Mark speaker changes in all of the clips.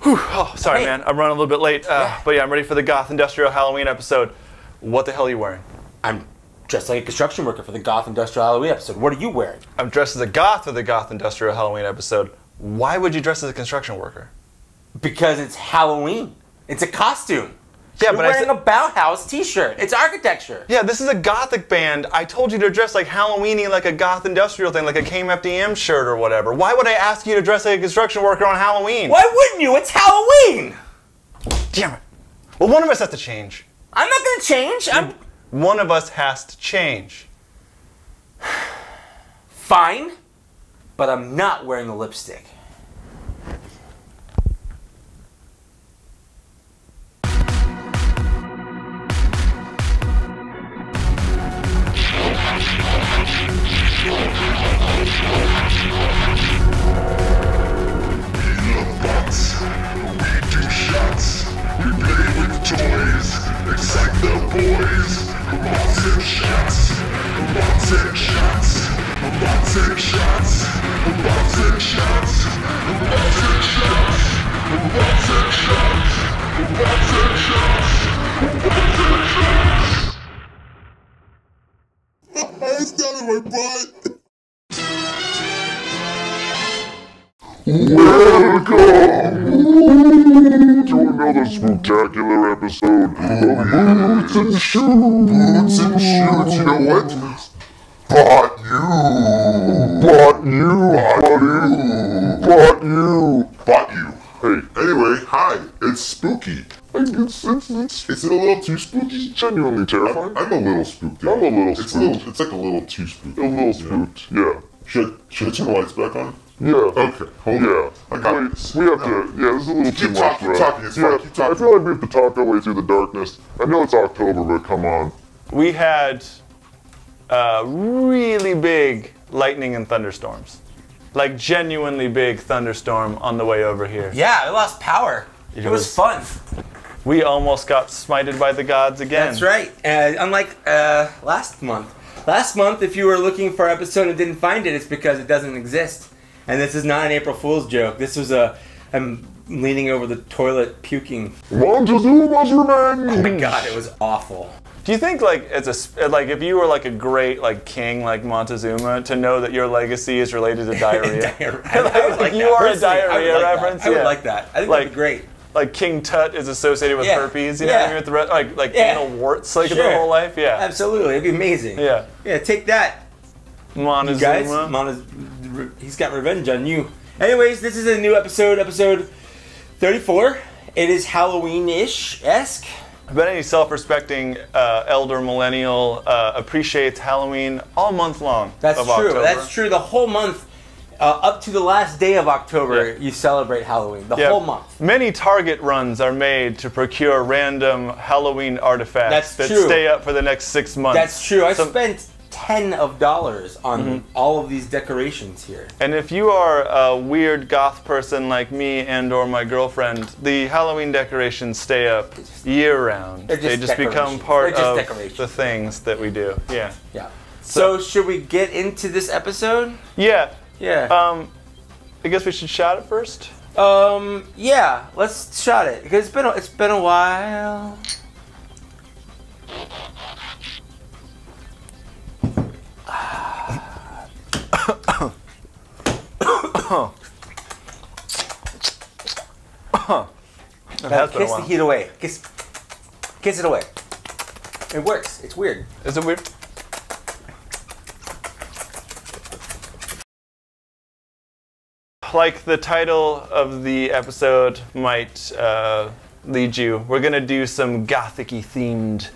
Speaker 1: Whew. Oh, sorry, man. I'm running a little bit late. But yeah, I'm ready for the Goth Industrial Halloween episode. What the hell are you wearing?
Speaker 2: I'm dressed like a construction worker for the Goth Industrial Halloween episode. What are you wearing?
Speaker 1: I'm dressed as a goth for the Goth Industrial Halloween episode. Why would you dress as a construction worker?
Speaker 2: Because it's Halloween. It's a costume.
Speaker 1: Yeah,
Speaker 2: You're wearing a Bauhaus t-shirt. It's architecture.
Speaker 1: Yeah, this is a Gothic band. I told you to dress like Halloween-y, like a goth industrial thing, like a KMFDM shirt or whatever. Why would I ask you to dress like a construction worker on Halloween?
Speaker 2: Why wouldn't you? It's Halloween!
Speaker 1: Damn it. Well, one of us has to change.
Speaker 2: I'm not gonna change.
Speaker 1: One of us has to change.
Speaker 2: Fine, but I'm not wearing a lipstick.
Speaker 3: Excite the boys. I'm about to take shots. I'm about to take shots. I'm about to take shots. I'm about to take shots. I'm about to take shots. I'm about to take shots. I'm about to take shots. I'm about to take shots. It's down in my butt. Welcome to another spectacular episode of Boots and Shoots. Boots and Shoots, you know what? Bought you. Hey, anyway, hi, it's spooky. It's a little too spooky.
Speaker 4: Genuinely terrifying.
Speaker 3: I'm a little spooked.
Speaker 4: I'm a little spooked.
Speaker 3: It's like a little too spooky.
Speaker 4: A little spooked, yeah.
Speaker 3: Should I turn the lights back on?
Speaker 4: Yeah.
Speaker 3: Okay, hold on.
Speaker 4: Wait, we have to, this is a little too much for us.
Speaker 3: Keep talking, it's fine, keep talking.
Speaker 4: I feel like we have to talk our way through the darkness. I know it's October, but come on.
Speaker 1: We had really big lightning and thunderstorms. Like genuinely big thunderstorm on the way over here.
Speaker 2: Yeah, I lost power. It was fun.
Speaker 1: We almost got smited by the gods again.
Speaker 2: That's right. Unlike last month. Last month, if you were looking for an episode and didn't find it, it's because it doesn't exist. And this is not an April Fool's joke. This was I'm leaning over the toilet puking.
Speaker 4: Montezuma's revenge!
Speaker 2: Oh my god, it was awful.
Speaker 1: Do you think if you were like a great king like Montezuma, to know that your legacy is related to diarrhea? You are a diarrhea reference.
Speaker 2: I would like that. I think that'd be great.
Speaker 1: Like King Tut is associated with herpes, you know what I mean? With the rest, like anal warts, their whole life. Yeah,
Speaker 2: absolutely. It'd be amazing.
Speaker 1: Yeah.
Speaker 2: Yeah, take that,
Speaker 1: Montezuma.
Speaker 2: You guys. He's got revenge on you. Anyways, this is a new episode 34. It is Halloween-ish-esque.
Speaker 1: I bet any self-respecting elder millennial appreciates Halloween all month long.
Speaker 2: That's
Speaker 1: true.
Speaker 2: October. That's true. The whole month, up to the last day of October, you celebrate Halloween. The whole month.
Speaker 1: Many Target runs are made to procure random Halloween artifacts that stay up for the next 6 months.
Speaker 2: That's true. I spent $10 on all of these decorations here.
Speaker 1: And if you are a weird goth person like me and or my girlfriend, the Halloween decorations stay up year-round. They just become part of the things that we do. Yeah.
Speaker 2: Yeah. So should we get into this episode?
Speaker 1: Yeah.
Speaker 2: Yeah.
Speaker 1: I guess we should shot it first.
Speaker 2: Yeah. Let's shot it because it's been a while. Kiss the heat away. Kiss it away. It works. It's weird.
Speaker 1: Is it weird? Like the title of the episode might lead you, we're gonna do some gothic-y themed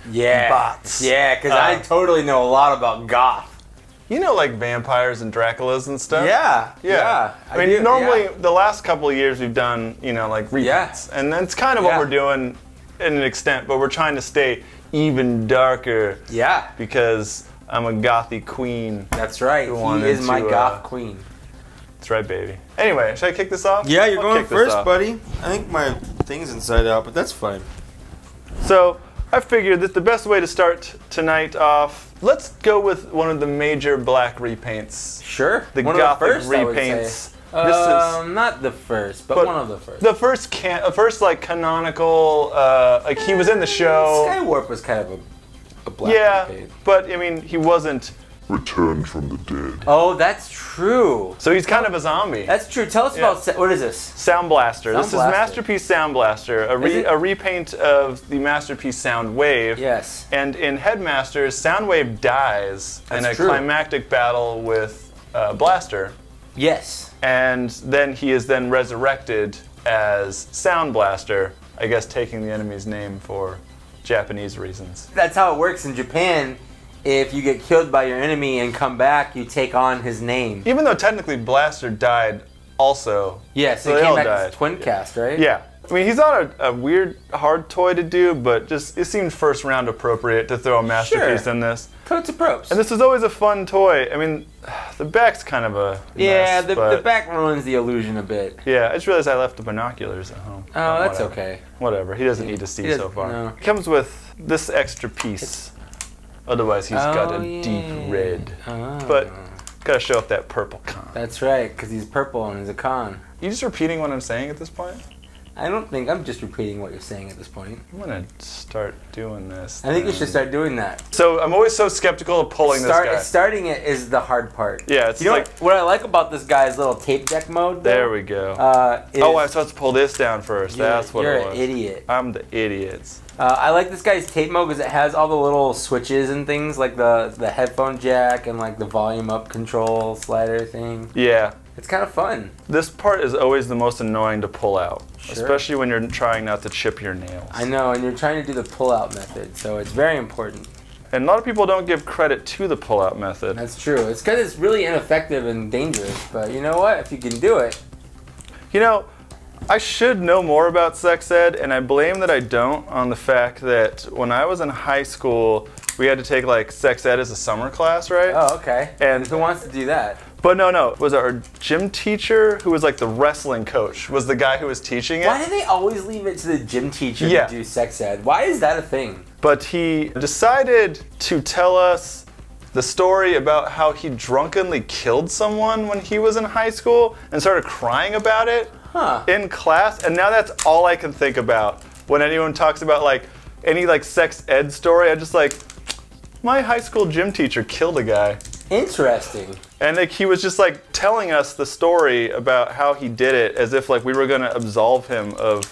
Speaker 1: bots.
Speaker 2: Yeah, because I totally know a lot about goth.
Speaker 1: You know, like vampires and Draculas and stuff?
Speaker 2: Yeah.
Speaker 1: I mean, normally the last couple of years we've done, like repeats. And that's kind of what we're doing in an extent, but we're trying to stay even darker.
Speaker 2: Yeah.
Speaker 1: Because I'm a gothy queen.
Speaker 2: That's right. He is my goth queen.
Speaker 1: That's right, baby. Anyway, should I kick this off?
Speaker 2: Yeah, you're going first, buddy. I think my thing's inside out, but that's fine.
Speaker 1: So, I figured that the best way to start tonight off, let's go with one of the major black repaints.
Speaker 2: Sure.
Speaker 1: The Gothic repaints This is
Speaker 2: not the first, but one of the first.
Speaker 1: The first like canonical, like he was in the show.
Speaker 2: Skywarp was kind of a black
Speaker 1: Yeah, but I mean, he wasn't
Speaker 4: returned from the dead.
Speaker 2: Oh, that's true.
Speaker 1: So he's kind of a zombie.
Speaker 2: That's true. Tell us about what is this?
Speaker 1: Sound Blaster. This is Masterpiece Sound Blaster, a repaint of the Masterpiece Sound Wave.
Speaker 2: Yes.
Speaker 1: And in Headmasters, Sound Wave dies in a climactic battle with Blaster.
Speaker 2: Yes.
Speaker 1: And then he is then resurrected as Sound Blaster, I guess taking the enemy's name for Japanese reasons.
Speaker 2: That's how it works in Japan. If you get killed by your enemy and come back, you take on his name.
Speaker 1: Even though technically Blaster died also.
Speaker 2: Yeah, so he came back as Twin Cast, right?
Speaker 1: Yeah. I mean, he's not a weird, hard toy to do, but just it seemed first round appropriate to throw a Masterpiece in this.
Speaker 2: Totes of props.
Speaker 1: And this is always a fun toy. I mean, the back's kind of a mess,
Speaker 2: the back ruins the illusion a bit.
Speaker 1: Yeah, I just realized I left the binoculars at home.
Speaker 2: Oh, that's okay.
Speaker 1: Whatever. He doesn't need to see so far.
Speaker 2: No.
Speaker 1: It comes with this extra piece. Otherwise, he's got a deep red. But gotta show off that purple con.
Speaker 2: That's right, because he's purple and he's a con.
Speaker 1: You just repeating what I'm saying at this point?
Speaker 2: I don't think I'm just repeating what you're saying at this point.
Speaker 1: I'm gonna start doing this.
Speaker 2: I think you should start doing that.
Speaker 1: So I'm always so skeptical of pulling this guy.
Speaker 2: Starting it is the hard part.
Speaker 1: Yeah, it's
Speaker 2: you know what I like about this guy's little tape deck mode? Though,
Speaker 1: there we go. Oh, I was supposed to pull this down first. That's what it was.
Speaker 2: You're an idiot.
Speaker 1: I'm the idiot.
Speaker 2: I like this guy's tape mode because it has all the little switches and things like the headphone jack and like the volume up control slider thing.
Speaker 1: Yeah.
Speaker 2: It's kind of fun.
Speaker 1: This part is always the most annoying to pull out, especially when you're trying not to chip your nails.
Speaker 2: I know, and you're trying to do the pull-out method, so it's very important.
Speaker 1: And a lot of people don't give credit to the pull-out method.
Speaker 2: That's true. It's because it's really ineffective and dangerous, but you know what? If you can do it.
Speaker 1: You know, I should know more about sex ed, and I blame that I don't on the fact that when I was in high school, we had to take like sex ed as a summer class, right?
Speaker 2: Oh, okay.
Speaker 1: And
Speaker 2: who wants to do that?
Speaker 1: But no. It was our gym teacher who was like the wrestling coach, was the guy who was teaching it.
Speaker 2: Why do they always leave it to the gym teacher to do sex ed? Why is that a thing?
Speaker 1: But he decided to tell us the story about how he drunkenly killed someone when he was in high school and started crying about it in class. And now that's all I can think about when anyone talks about like any like sex ed story. I'm just like, my high school gym teacher killed a guy.
Speaker 2: Interesting.
Speaker 1: And like he was just like telling us the story about how he did it as if like we were gonna absolve him of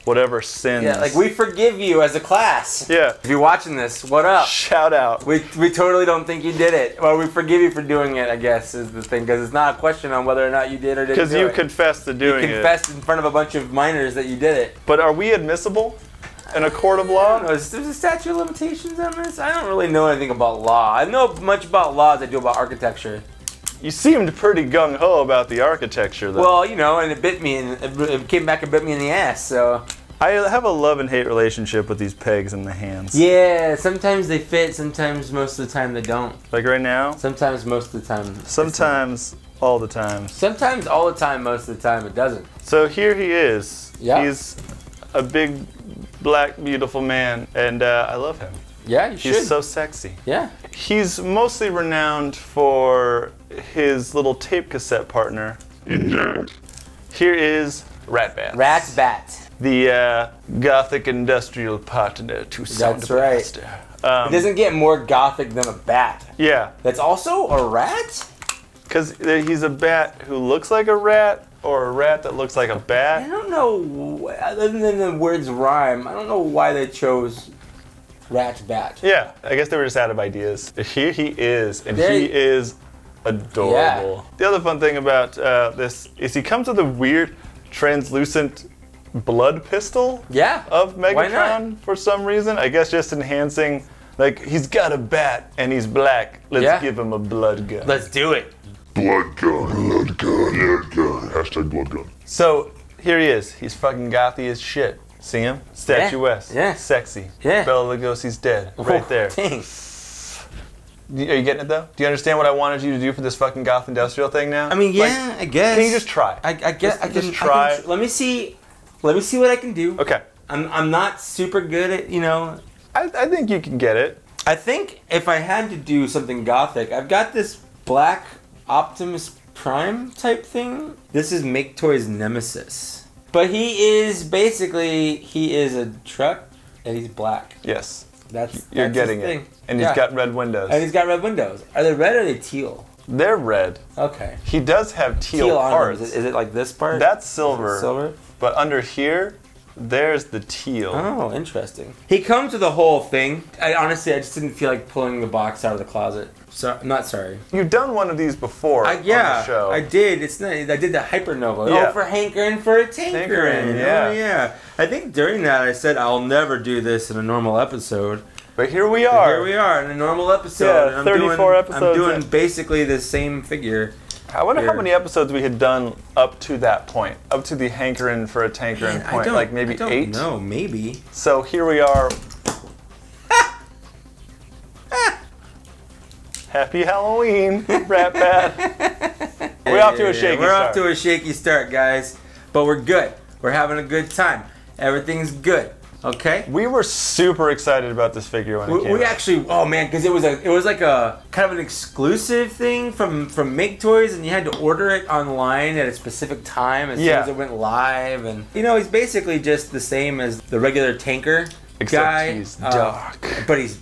Speaker 1: whatever sins.
Speaker 2: Yeah, like we forgive you as a class.
Speaker 1: Yeah.
Speaker 2: If you're watching this, what up?
Speaker 1: Shout out.
Speaker 2: We totally don't think you did it. Well, we forgive you for doing it, I guess, is the thing, because it's not a question on whether or not you did or didn't do it.
Speaker 1: Because you confessed to doing it.
Speaker 2: You confessed in front of a bunch of minors that you did it.
Speaker 1: But are we admissible in a court of law?
Speaker 2: There's a statute of limitations on this? I don't really know anything about law. I know much about law as I do about architecture.
Speaker 1: You seemed pretty gung-ho about the architecture, though.
Speaker 2: Well, you know, and it bit me, and it came back and bit me in the ass, so...
Speaker 1: I have a love and hate relationship with these pegs in the hands.
Speaker 2: Yeah, sometimes they fit, sometimes most of the time they don't.
Speaker 1: Like right now?
Speaker 2: Sometimes most of the time.
Speaker 1: Sometimes all the time.
Speaker 2: Sometimes all the time, most of the time it doesn't.
Speaker 1: So here he is.
Speaker 2: Yeah.
Speaker 1: He's a big, black, beautiful man, and I love him.
Speaker 2: Yeah, you should.
Speaker 1: He's so sexy.
Speaker 2: Yeah.
Speaker 1: He's mostly renowned for his little tape cassette partner. Here is Ratbat.
Speaker 2: Ratbat.
Speaker 1: The Gothic industrial partner to Sound Blaster.
Speaker 2: That's right. It doesn't get more gothic than a bat.
Speaker 1: Yeah.
Speaker 2: That's also a rat?
Speaker 1: Because he's a bat who looks like a rat, or a rat that looks like a bat.
Speaker 2: I don't know, other than the words rhyme, I don't know why they chose Ratbat.
Speaker 1: Yeah, I guess they were just out of ideas. Here he is, and he is adorable. Yeah. The other fun thing about this is he comes with a weird translucent blood pistol of Megatron for some reason. I guess just enhancing, like, he's got a bat and he's black. Let's give him a blood gun.
Speaker 2: Let's do it.
Speaker 4: Blood gun. Blood gun. Blood gun. Hashtag blood gun.
Speaker 1: So here he is. He's fucking gothy as shit. See him? Statuesque.
Speaker 2: Yeah.
Speaker 1: Sexy.
Speaker 2: Yeah.
Speaker 1: Bela Lugosi's dead. Right there.
Speaker 2: Dang.
Speaker 1: Are you getting it though? Do you understand what I wanted you to do for this fucking goth industrial thing now?
Speaker 2: I mean, yeah, I guess.
Speaker 1: Can you just try?
Speaker 2: I guess I can
Speaker 1: just try.
Speaker 2: Let me see what I can do.
Speaker 1: Okay.
Speaker 2: I'm not super good at, you know.
Speaker 1: I think you can get it.
Speaker 2: I think if I had to do something gothic, I've got this black Optimus Prime type thing. This is Make Toys Nemesis. But he is a truck and he's black.
Speaker 1: Yes.
Speaker 2: That's
Speaker 1: You're getting
Speaker 2: his thing.
Speaker 1: it. And he's got red windows.
Speaker 2: And he's got red windows. Are they red or are they teal?
Speaker 1: They're red.
Speaker 2: Okay.
Speaker 1: He does have teal parts.
Speaker 2: Is it like this part?
Speaker 1: That's silver.
Speaker 2: Silver?
Speaker 1: But under here, there's the teal.
Speaker 2: Oh, interesting. He comes with the whole thing. I just didn't feel like pulling the box out of the closet. So, I'm not sorry.
Speaker 1: You've done one of these before on the show.
Speaker 2: I did. I did the Hypernova.
Speaker 1: Yeah.
Speaker 2: Oh, for hankering for a tinkering.
Speaker 1: Yeah.
Speaker 2: Oh, yeah. I think during that I said I'll never do this in a normal episode.
Speaker 1: But here we are.
Speaker 2: Here we are in a normal episode.
Speaker 1: Yeah, 34 episodes.
Speaker 2: I'm doing basically the same figure.
Speaker 1: I wonder how many episodes we had done up to that point, up to the hankering for a tankering point, like maybe 8?
Speaker 2: No, maybe.
Speaker 1: So here we are. Happy Halloween, Rat Pat. We're off to a shaky start.
Speaker 2: We're off to a shaky start, guys. But we're good. We're having a good time. Everything's good. Okay.
Speaker 1: We were super excited about this figure when it came out.
Speaker 2: We actually, oh man, because it was like a kind of an exclusive thing from Make Toys, and you had to order it online at a specific time as soon as it went live. And he's basically just the same as the regular tanker guy.
Speaker 1: He's dark,
Speaker 2: but he's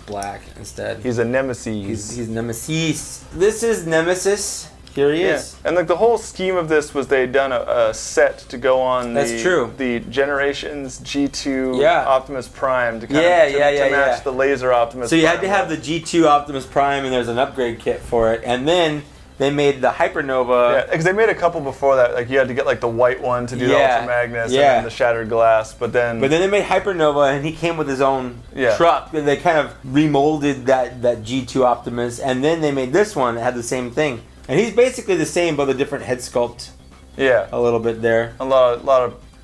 Speaker 2: black instead.
Speaker 1: He's a nemesis.
Speaker 2: He's Nemesis. This is Nemesis. Here he is.
Speaker 1: And like the whole scheme of this was they'd done a set to go on the Generations G2 Optimus Prime to match the laser Optimus
Speaker 2: Prime. So you
Speaker 1: Prime
Speaker 2: had to have the G2 Optimus Prime, and there's an upgrade kit for it. And then they made the Hypernova.
Speaker 1: Yeah, because they made a couple before that. Like you had to get like the white one to do the Ultra Magnus and then the Shattered Glass. But then
Speaker 2: they made Hypernova, and he came with his own truck. And they kind of remolded that G2 Optimus, and then they made this one that had the same thing. And he's basically the same, but a different head sculpt.
Speaker 1: Yeah,
Speaker 2: a little bit there.
Speaker 1: A lot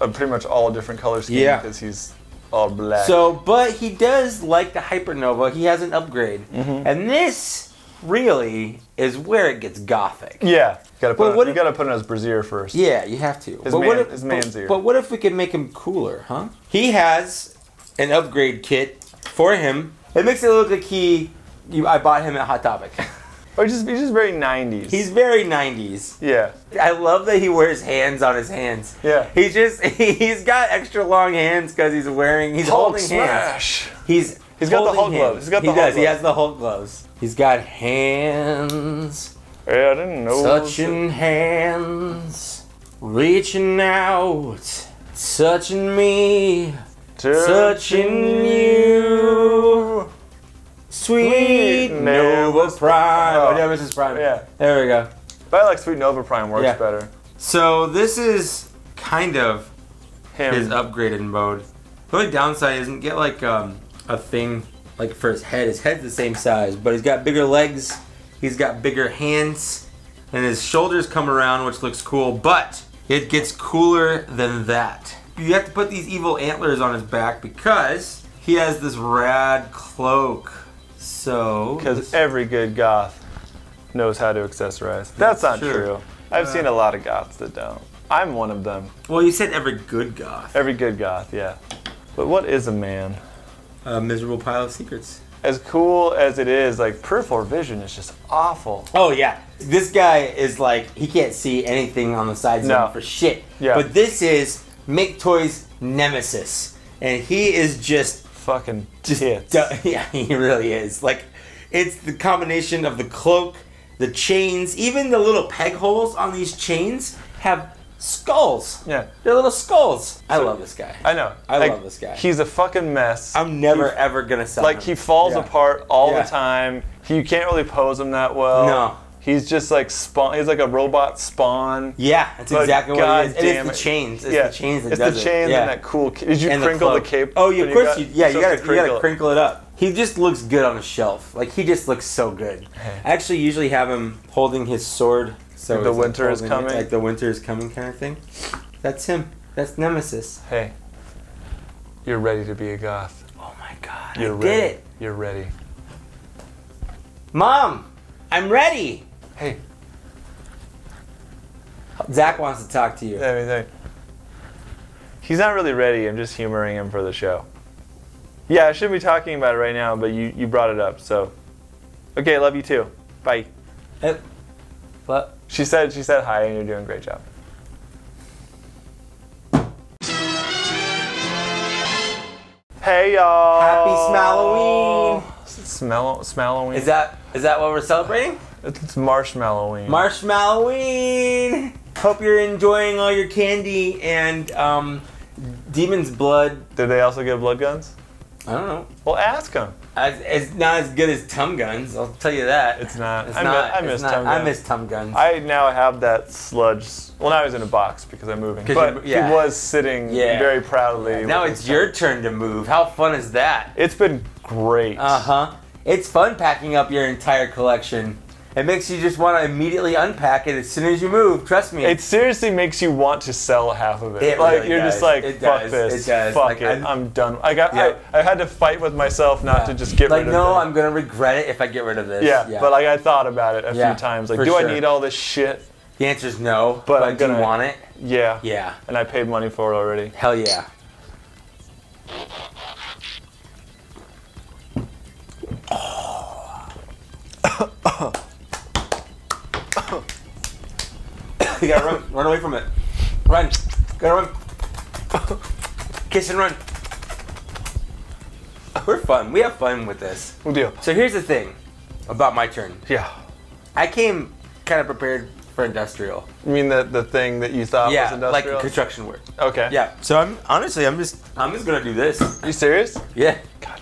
Speaker 1: of pretty much all different color schemes because he's all black.
Speaker 2: So, but he does like the Hypernova. He has an upgrade, and this really is where it gets gothic.
Speaker 1: Yeah, you gotta put on his brassiere first.
Speaker 2: Yeah, you have to.
Speaker 1: His man's ear.
Speaker 2: But what if we could make him cooler, huh? He has an upgrade kit for him. It makes it look like I bought him at Hot Topic.
Speaker 1: Or he's just very 90s.
Speaker 2: He's very 90s.
Speaker 1: Yeah.
Speaker 2: I love that he wears hands on his hands.
Speaker 1: Yeah.
Speaker 2: He's got extra long hands because he's holding
Speaker 1: smash.
Speaker 2: Hands. He's
Speaker 1: got the Hulk gloves.
Speaker 2: He has the Hulk gloves. He's got hands.
Speaker 1: Yeah, I didn't know.
Speaker 2: Touching hands. Reaching out. Touching me. Touching you. Sweet Nova Prime. Nemesis Prime.
Speaker 1: Yeah.
Speaker 2: There we go.
Speaker 1: But I like Sweet Nova Prime works better.
Speaker 2: So this is kind of
Speaker 1: him.
Speaker 2: His upgraded mode. The only downside isn't get like a thing like for his head. His head's the same size, but he's got bigger legs. He's got bigger hands, and his shoulders come around, which looks cool. But it gets cooler than that. You have to put these evil antlers on his back because he has this rad cloak. So,
Speaker 1: because every good goth knows how to accessorize. That's not true. I've seen a lot of goths that don't. I'm one of them.
Speaker 2: Well, you said every good goth.
Speaker 1: Every good goth, yeah. But what is a man?
Speaker 2: A miserable pile of secrets.
Speaker 1: As cool as it is, like peripheral vision is just awful.
Speaker 2: Oh yeah, this guy is like he can't see anything on the sides of him for shit.
Speaker 1: Yeah.
Speaker 2: But this is Make Toys Nemesis, and he is just
Speaker 1: fucking tits.
Speaker 2: Yeah, he really is. Like, it's the combination of the cloak, the chains, even the little peg holes on these chains have skulls.
Speaker 1: Yeah.
Speaker 2: They're little skulls. I love this guy.
Speaker 1: I know.
Speaker 2: I love this guy.
Speaker 1: He's a fucking mess.
Speaker 2: I'm never ever gonna sell him.
Speaker 1: Like, he falls apart all the time. You can't really pose him that well.
Speaker 2: No.
Speaker 1: He's just like Spawn. He's like a robot Spawn.
Speaker 2: Yeah, that's exactly what it is. And it's the chains. It's the chains that does it.
Speaker 1: It's the chains and that cool. Did you crinkle the cape?
Speaker 2: Oh, yeah, of course. You gotta crinkle it up. He just looks good on a shelf. Like, he just looks so good. I actually usually have him holding his sword. So
Speaker 1: like the winter is coming.
Speaker 2: Like the winter is coming kind of thing. That's him. That's Nemesis.
Speaker 1: Hey, you're ready to be a goth.
Speaker 2: Oh my God!
Speaker 1: You're
Speaker 2: I
Speaker 1: ready.
Speaker 2: did it.
Speaker 1: You're ready.
Speaker 2: Mom, I'm ready.
Speaker 1: Hey.
Speaker 2: Zach wants to talk to you.
Speaker 1: He's not really ready. I'm just humoring him for the show. Yeah, I shouldn't be talking about it right now, but you brought it up, so. Okay, love you too. Bye.
Speaker 2: What?
Speaker 1: She said hi, and you're doing a great job. Hey y'all!
Speaker 2: Happy Smalloween!
Speaker 1: Smalloween.
Speaker 2: Is that what we're celebrating?
Speaker 1: It's Marshmalloween.
Speaker 2: Marshmalloween! Hope you're enjoying all your candy and Demon's Blood.
Speaker 1: Did they also get blood guns?
Speaker 2: I don't know.
Speaker 1: Well, ask them.
Speaker 2: It's not as good as Tum Guns, I'll tell you that.
Speaker 1: It's not.
Speaker 2: I
Speaker 1: miss Tum Guns.
Speaker 2: I miss Tum Guns.
Speaker 1: I now have that sludge. Well, now he's in a box because I'm moving. But he was sitting very proudly.
Speaker 2: Now it's your turn to move. How fun is that?
Speaker 1: It's been great.
Speaker 2: Uh-huh. It's fun packing up your entire collection. It makes you just want to immediately unpack it as soon as you move. Trust me.
Speaker 1: It seriously makes you want to sell half of it.
Speaker 2: It
Speaker 1: like
Speaker 2: really
Speaker 1: you're
Speaker 2: does.
Speaker 1: just like,
Speaker 2: It
Speaker 1: fuck
Speaker 2: does.
Speaker 1: this.
Speaker 2: It does.
Speaker 1: Fuck
Speaker 2: Like,
Speaker 1: it. I'm done. I had to fight with myself not to just get
Speaker 2: like,
Speaker 1: rid of it.
Speaker 2: no, I'm gonna regret it if I get rid of this.
Speaker 1: Yeah, but like I thought about it a few times. Like, do I need all this shit?
Speaker 2: The answer's no.
Speaker 1: But
Speaker 2: do you want it?
Speaker 1: Yeah.
Speaker 2: Yeah.
Speaker 1: And I paid money for it already.
Speaker 2: Hell yeah. You gotta run away from it. Run. Gotta run. Kiss and run. We're fun. We have fun with this.
Speaker 1: We do.
Speaker 2: So here's the thing about my turn.
Speaker 1: Yeah.
Speaker 2: I came kind of prepared for industrial.
Speaker 1: You mean the thing that you thought was industrial?
Speaker 2: like construction work.
Speaker 1: Okay.
Speaker 2: Yeah. So I'm just gonna do this.
Speaker 1: Are you serious?
Speaker 2: Yeah.
Speaker 1: God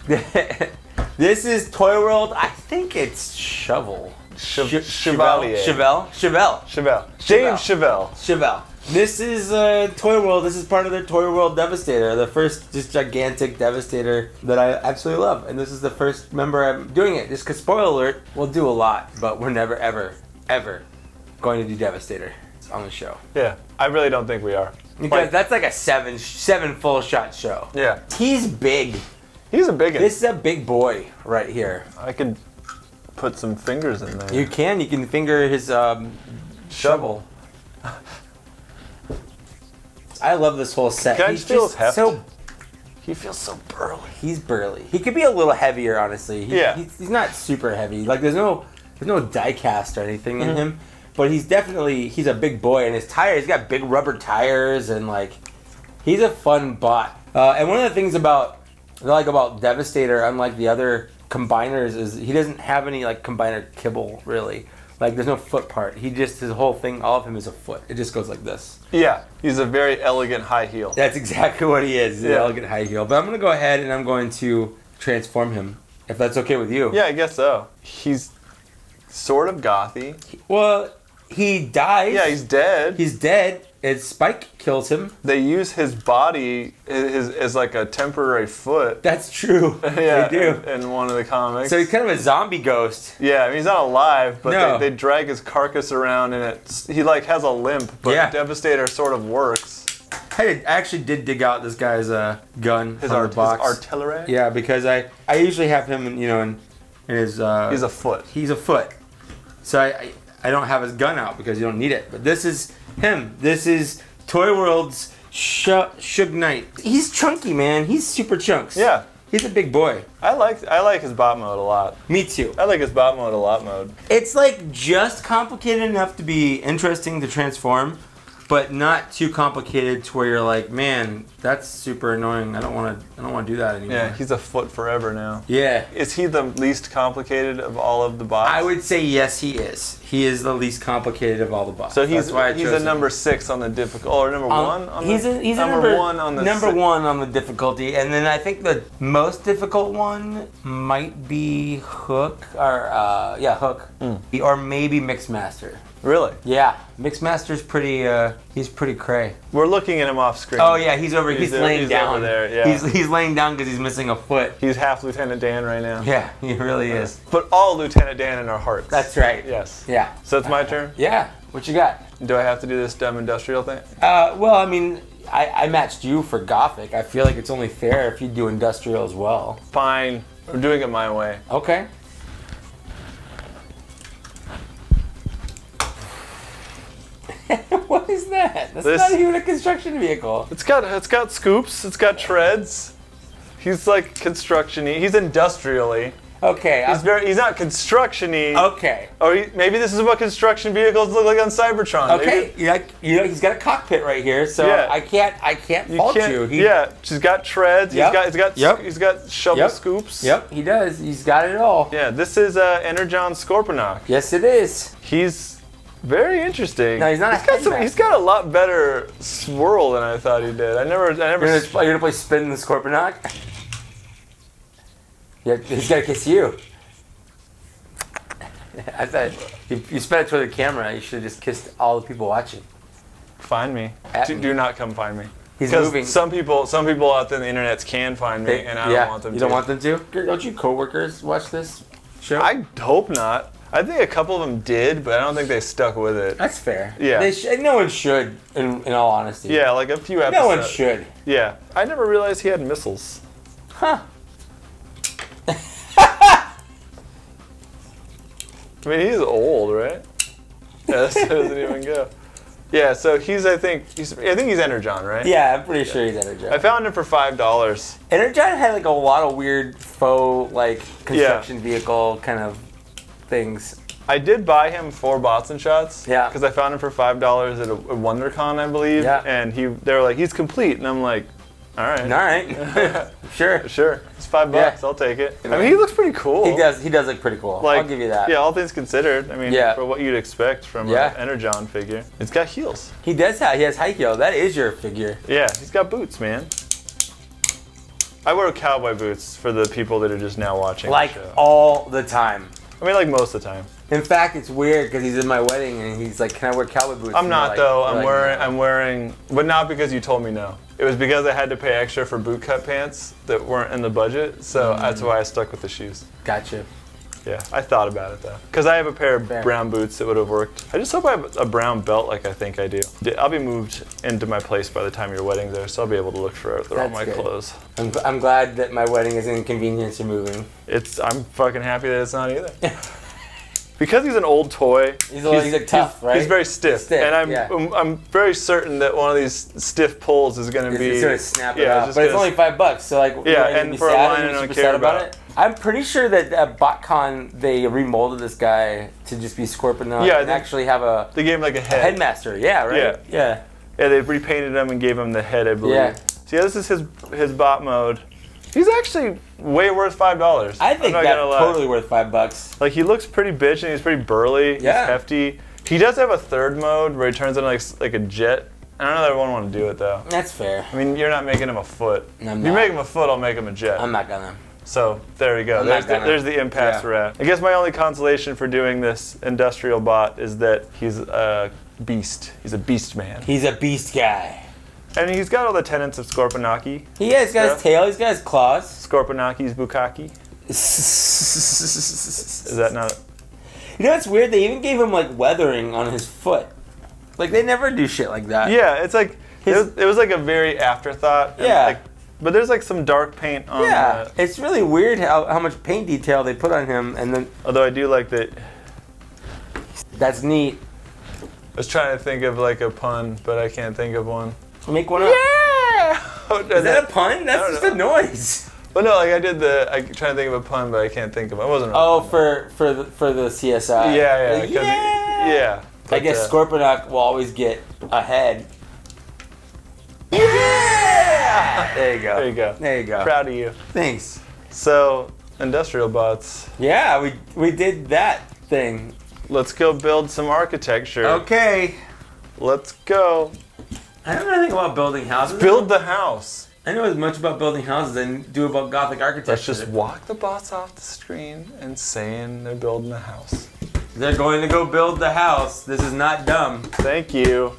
Speaker 1: damn it.
Speaker 2: This is Toy World. I think it's Shovel.
Speaker 1: Chevalier.
Speaker 2: Chevelle.
Speaker 1: James Chevelle.
Speaker 2: This is Toy World. This is part of their Toy World Devastator, the first just gigantic Devastator that I absolutely love. And this is the first member I'm doing it. Just because, spoiler alert, we'll do a lot, but we're never, ever, ever going to do Devastator on the show.
Speaker 1: Yeah, I really don't think we are.
Speaker 2: Because that's like a seven full shot show.
Speaker 1: Yeah.
Speaker 2: He's big.
Speaker 1: He's a big one.
Speaker 2: This is a big boy right here.
Speaker 1: I could put some fingers in there.
Speaker 2: You can finger his shovel. I love this whole set.
Speaker 1: Can I just feel his heft?
Speaker 2: He feels so burly. He's burly. He could be a little heavier, honestly. He's not super heavy. Like there's no die cast or anything in him, but he's a big boy. And his tires, he's got big rubber tires, and like he's a fun bot. And one of the things about Devastator, unlike the other combiners, is he doesn't have any like combiner kibble really. Like there's no foot part. His whole thing, all of him is a foot. It just goes like this.
Speaker 1: Yeah, he's a very elegant high heel.
Speaker 2: That's exactly what he is. He's an elegant high heel. But I'm gonna go ahead and I'm going to transform him, if that's okay with you.
Speaker 1: Yeah, I guess so. He's sort of gothy.
Speaker 2: Well, he dies.
Speaker 1: Yeah, he's dead.
Speaker 2: He's dead. Spike kills him.
Speaker 1: They use his body as like a temporary foot.
Speaker 2: That's true.
Speaker 1: Yeah,
Speaker 2: they do.
Speaker 1: In one of the comics.
Speaker 2: So he's kind of a zombie ghost.
Speaker 1: Yeah, I mean, he's not alive, but
Speaker 2: No.
Speaker 1: they drag his carcass around, and he like has a limp, but Devastator sort of works.
Speaker 2: I actually did dig out this guy's gun
Speaker 1: His
Speaker 2: from the box.
Speaker 1: artillery?
Speaker 2: Yeah, because I usually have him, in his...
Speaker 1: he's a foot.
Speaker 2: He's a foot. So I don't have his gun out because you don't need it. But this is him. This is Toy World's Suge Knight. He's chunky, man. He's super chunks.
Speaker 1: Yeah.
Speaker 2: He's a big boy.
Speaker 1: I like his bot mode a lot.
Speaker 2: Me too.
Speaker 1: I like his bot mode a lot mode.
Speaker 2: It's like just complicated enough to be interesting to transform, but not too complicated to where you're like, man, that's super annoying. I don't want to do that anymore.
Speaker 1: Yeah, he's a foot forever now.
Speaker 2: Yeah.
Speaker 1: Is he the least complicated of all of the bots?
Speaker 2: I would say yes, he is. He is the least complicated of all the bots.
Speaker 1: So he's
Speaker 2: a
Speaker 1: number 6 on the difficult, or number 1 on
Speaker 2: he's
Speaker 1: the
Speaker 2: a
Speaker 1: number 1 on the
Speaker 2: number 1 on the difficulty, and then I think the most difficult one might be Hook, or Hook, or maybe Mixmaster.
Speaker 1: Really?
Speaker 2: Yeah, Mixmaster's pretty. He's pretty cray.
Speaker 1: We're looking at him off screen.
Speaker 2: Oh yeah, he's laying down.
Speaker 1: Over there. Yeah.
Speaker 2: He's laying down because he's missing a foot.
Speaker 1: He's half Lieutenant Dan right now.
Speaker 2: Yeah, he really is.
Speaker 1: But all Lieutenant Dan in our hearts.
Speaker 2: That's right.
Speaker 1: Yes.
Speaker 2: Yeah.
Speaker 1: So it's my turn?
Speaker 2: Yeah. What you got?
Speaker 1: Do I have to do this dumb industrial thing?
Speaker 2: Well, I mean, I matched you for Gothic. I feel like it's only fair if you do industrial as well.
Speaker 1: Fine. I'm doing it my way.
Speaker 2: Okay. What is that? That's not even a construction vehicle.
Speaker 1: It's got scoops. It's got treads. He's like construction-y. He's industrially.
Speaker 2: Okay.
Speaker 1: He's not construction-y.
Speaker 2: Okay.
Speaker 1: Or maybe this is what construction vehicles look like on Cybertron.
Speaker 2: Okay. He's got a cockpit right here, so I can't fault you.
Speaker 1: She's got treads. He's got shovel scoops.
Speaker 2: Yep, he does. He's got it all.
Speaker 1: Yeah, this is Energon Scorponok.
Speaker 2: Yes, it is.
Speaker 1: He's very interesting.
Speaker 2: No, he's not.
Speaker 1: He's got a lot better swirl than I thought he did. You're
Speaker 2: gonna play Spin the Scorponok? Yeah, he's gotta kiss you. I thought you sped it toward the camera. You should have just kissed all the people watching.
Speaker 1: Find me. Do not come find me.
Speaker 2: He's moving.
Speaker 1: Some people out there in the internet can find me, and I don't want them to.
Speaker 2: You don't want them to? Don't you coworkers watch this show?
Speaker 1: I hope not. I think a couple of them did, but I don't think they stuck with it.
Speaker 2: That's fair.
Speaker 1: Yeah.
Speaker 2: No one should, in all honesty.
Speaker 1: Yeah, like a few episodes.
Speaker 2: No one should.
Speaker 1: Yeah. I never realized he had missiles.
Speaker 2: Huh.
Speaker 1: I mean, he's old, right? Yeah, that doesn't even go. Yeah, so I think he's Energon, right?
Speaker 2: Yeah, I'm pretty sure he's Energon.
Speaker 1: I found him for $5.
Speaker 2: Energon had like a lot of weird faux construction vehicle kind of things.
Speaker 1: I did buy him 4 bots and shots.
Speaker 2: Yeah.
Speaker 1: Because I found him for $5 at a WonderCon, I believe.
Speaker 2: Yeah.
Speaker 1: And they were like, he's complete, and I'm like, all right.
Speaker 2: All right. Sure.
Speaker 1: Sure. It's $5. Yeah. I'll take it. I mean, he looks pretty cool.
Speaker 2: He does look pretty cool. I'll give you that.
Speaker 1: Yeah, all things considered. I mean, for what you'd expect from an Energon figure. It's got heels.
Speaker 2: He does have. He has high heel. That is your figure.
Speaker 1: Yeah, he's got boots, man. I wear cowboy boots for the people that are just now watching the show.
Speaker 2: All the time.
Speaker 1: I mean, like most of the time.
Speaker 2: In fact, it's weird because he's in my wedding and he's like, "Can I wear cowboy boots?"
Speaker 1: I'm not though. I'm wearing, but not because you told me no. It was because I had to pay extra for boot cut pants that weren't in the budget, so that's why I stuck with the shoes.
Speaker 2: Gotcha.
Speaker 1: Yeah, I thought about it though, because I have a pair of brown boots that would have worked. I just hope I have a brown belt like I think I do. I'll be moved into my place by the time your wedding's there, so I'll be able to look for all my clothes.
Speaker 2: I'm glad that my wedding is inconvenience you're moving.
Speaker 1: I'm fucking happy that it's not either. Because he's an old toy,
Speaker 2: he's like tough, right?
Speaker 1: He's very stiff, and I'm very certain that one of these stiff pulls is going to be
Speaker 2: sort of snap it up. But it's only $5, so like
Speaker 1: and for a line I don't care about
Speaker 2: it. I'm pretty sure that at BotCon they remolded this guy to just be Scorponok and actually have
Speaker 1: they gave him like a head.
Speaker 2: Headmaster, yeah, right? Yeah.
Speaker 1: Yeah, they repainted him and gave him the head, I believe.
Speaker 2: Yeah.
Speaker 1: So this is his bot mode. He's actually way worth $5.
Speaker 2: I think that's totally worth $5.
Speaker 1: Like, he looks pretty bitch and he's pretty burly. He's hefty. He does have a third mode where he turns into like a jet. I don't know that I want to do it though.
Speaker 2: That's fair.
Speaker 1: I mean, you're not making him a foot.
Speaker 2: If
Speaker 1: you make him a foot, I'll make him a jet.
Speaker 2: I'm not gonna.
Speaker 1: So there we go. There's the impasse we're at. I guess my only consolation for doing this industrial bot is that he's a beast. He's a beast man.
Speaker 2: He's a beast guy.
Speaker 1: And he's got all the tenets of Scorponaki.
Speaker 2: He's got his tail, he's got his claws.
Speaker 1: Scorponaki's bukkake. Is that not...
Speaker 2: You know what's weird? They even gave him like weathering on his foot. Like they never do shit like that.
Speaker 1: Yeah, it's like... It was like a very afterthought.
Speaker 2: Yeah.
Speaker 1: But there's like some dark paint on
Speaker 2: it's really weird how much paint detail they put on him and then... Although
Speaker 1: I do like that...
Speaker 2: That's neat.
Speaker 1: I was trying to think of like a pun, but I can't think of one.
Speaker 2: Make one up.
Speaker 1: Yeah!
Speaker 2: Is that a pun? That's just a noise.
Speaker 1: Well, no, like I trying to think of a pun, but I can't think of it. It wasn't.
Speaker 2: For the CSI.
Speaker 1: Yeah.
Speaker 2: I guess Scorponok will always get ahead.
Speaker 1: Yeah!
Speaker 2: There you go.
Speaker 1: There you go. Proud of you.
Speaker 2: Thanks.
Speaker 1: So, industrial bots.
Speaker 2: Yeah, we did that thing.
Speaker 1: Let's go build some architecture.
Speaker 2: Okay.
Speaker 1: Let's go.
Speaker 2: I don't know anything about building houses.
Speaker 1: Build the house.
Speaker 2: I know as much about building houses as I do about Gothic architecture.
Speaker 1: Let's just walk the bots off the screen and saying they're building a house.
Speaker 2: They're going to go build the house. This is not dumb.
Speaker 1: Thank you.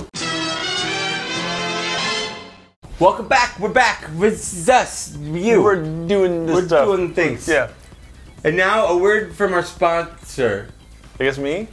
Speaker 2: Welcome back. We're back. It's us. You.
Speaker 1: We're doing this stuff.
Speaker 2: We're doing things.
Speaker 1: Yeah.
Speaker 2: And now a word from our sponsor.
Speaker 1: I guess me?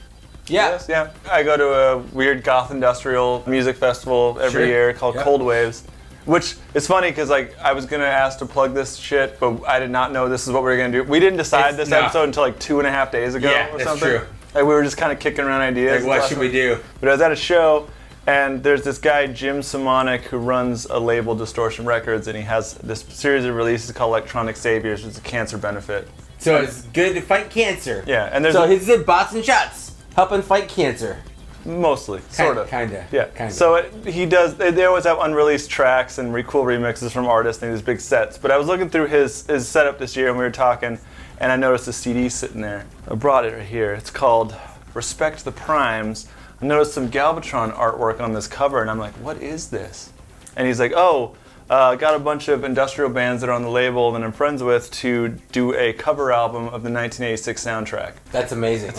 Speaker 2: Yeah.
Speaker 1: Yes, yeah. I go to a weird goth industrial music festival every year called Cold Waves. Which is funny because like I was gonna ask to plug this shit, but I did not know this is what we were gonna do. We didn't decide this episode until like 2.5 days ago or something.
Speaker 2: That's true.
Speaker 1: Like we were just kind of kicking around ideas.
Speaker 2: Like what should we do?
Speaker 1: But I was at a show and there's this guy Jim Simonic who runs a label, Distortion Records, and he has this series of releases called Electronic Saviors, which is a cancer benefit.
Speaker 2: So it's good to fight cancer.
Speaker 1: Yeah, and there's
Speaker 2: so his bots and shots helping fight cancer.
Speaker 1: Mostly, sort of.
Speaker 2: Kinda.
Speaker 1: Yeah.
Speaker 2: Kinda.
Speaker 1: So he does. They always have unreleased tracks and cool remixes from artists and these big sets. But I was looking through his setup this year and we were talking, and I noticed a CD sitting there. I brought it right here. It's called Respect the Primes. I noticed some Galvatron artwork on this cover, and I'm like, what is this? And he's like, oh, got a bunch of industrial bands that are on the label that I'm friends with to do a cover album of the 1986 soundtrack.
Speaker 2: That's amazing.
Speaker 1: It's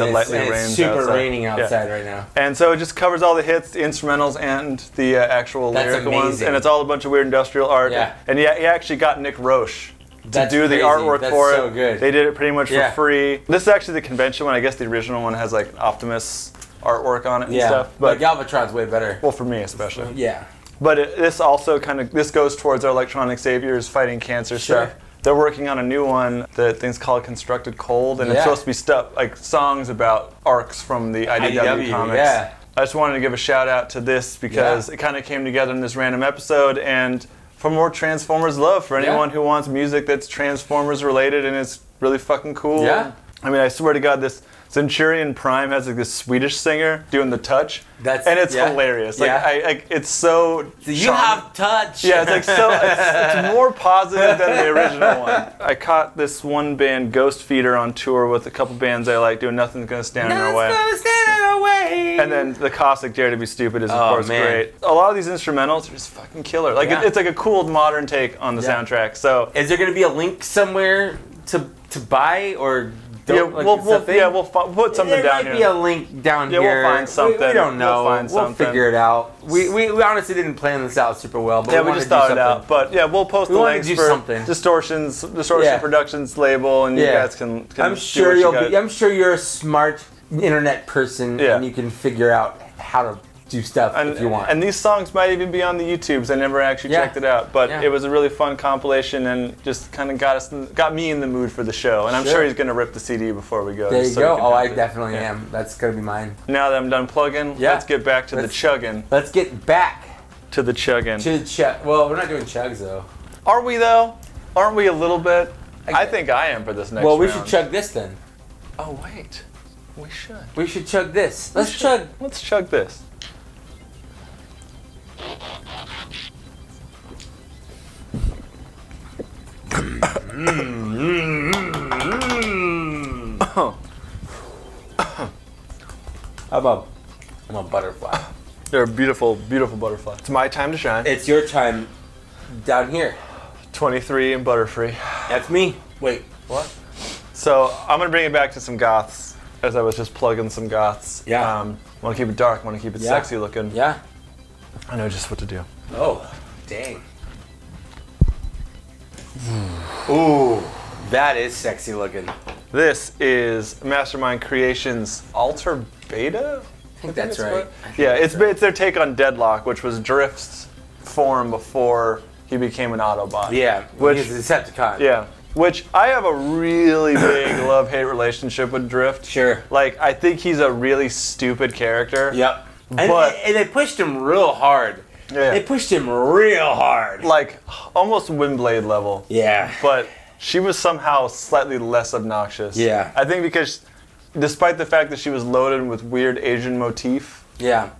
Speaker 2: super outside. Raining outside right now.
Speaker 1: And so it just covers all the hits, the instrumentals, and the actual lyrical ones. And it's all a bunch of weird industrial art.
Speaker 2: Yeah.
Speaker 1: And he actually got Nick Roche to do the artwork for it.
Speaker 2: So good.
Speaker 1: They did it pretty much for free. This is actually the convention one. I guess the original one has like Optimus artwork on it and stuff.
Speaker 2: But Galvatron's way better.
Speaker 1: Well, for me especially.
Speaker 2: Yeah.
Speaker 1: But this also this goes towards our Electronic Saviors fighting cancer stuff. They're working on a new one that thing's called Constructed Cold, and it's supposed to be stuff like songs about arcs from the IDW comics.
Speaker 2: Yeah.
Speaker 1: I just wanted to give a shout out to this because it kind of came together in this random episode, and for more Transformers love for anyone who wants music that's Transformers related and is really fucking cool.
Speaker 2: Yeah.
Speaker 1: I mean, I swear to God, this Centurion Prime has like this Swedish singer doing the touch, and it's hilarious. Like, it's so.
Speaker 2: You have touch.
Speaker 1: Yeah, it's like so. It's more positive than the original one. I caught this one band, Ghost Feeder, on tour with a couple bands I like, doing Nothing's Gonna Stand in Our Way.
Speaker 2: Nothing's gonna stand in our way.
Speaker 1: And then the Cossack Dare to Be Stupid is of course great. A lot of these instrumentals are just fucking killer. Like it's like a cool modern take on the soundtrack. So
Speaker 2: is there gonna be a link somewhere to buy or?
Speaker 1: We'll put something down here.
Speaker 2: There might be a link down here.
Speaker 1: We'll find something.
Speaker 2: We don't know. We'll figure it out. We honestly didn't plan this out super well, but
Speaker 1: we just thought it out. But we'll post the links for Distortion Productions label, and you guys can
Speaker 2: I'm sure I'm sure you're a smart internet person, and you can figure out how to do stuff if you want.
Speaker 1: And these songs might even be on the YouTubes. I never actually checked it out, but it was a really fun compilation and just kind of got me in the mood for the show. And I'm sure he's going to rip the CD before we go.
Speaker 2: There you go. Oh, I definitely am. That's going to be mine.
Speaker 1: Now that I'm done plugging, let's get back to the chugging.
Speaker 2: Let's get back
Speaker 1: to the chugging.
Speaker 2: To the chug. Well, we're not doing chugs though.
Speaker 1: Are we though? Aren't we a little bit? I think I am for this next round.
Speaker 2: Well, we should chug this then.
Speaker 1: Oh wait, we should.
Speaker 2: We should chug this. Let's chug.
Speaker 1: Let's chug this.
Speaker 2: I'm a butterfly.
Speaker 1: You're a beautiful, beautiful butterfly. It's my time to shine.
Speaker 2: It's your time down here.
Speaker 1: 23 and Butterfree.
Speaker 2: That's me. Wait, what?
Speaker 1: So I'm gonna bring it back to some goths, as I was just plugging some goths.
Speaker 2: Yeah.
Speaker 1: Want to keep it dark. Want to keep it sexy looking.
Speaker 2: Yeah.
Speaker 1: I know just what to do.
Speaker 2: Oh, dang. Ooh, that is sexy looking.
Speaker 1: This is Mastermind Creations Alter Beta?
Speaker 2: I think that's right.
Speaker 1: Yeah, it's their take on Deadlock, which was Drift's form before he became an Autobot.
Speaker 2: Yeah,
Speaker 1: which
Speaker 2: he's a Decepticon.
Speaker 1: Yeah, which I have a really big love-hate relationship with Drift.
Speaker 2: Sure.
Speaker 1: Like, I think he's a really stupid character.
Speaker 2: Yep. And they pushed him real hard.
Speaker 1: Yeah.
Speaker 2: They pushed him real hard.
Speaker 1: Like, almost Windblade level.
Speaker 2: Yeah.
Speaker 1: But she was somehow slightly less obnoxious.
Speaker 2: Yeah.
Speaker 1: I think because, despite the fact that she was loaded with weird Asian motif,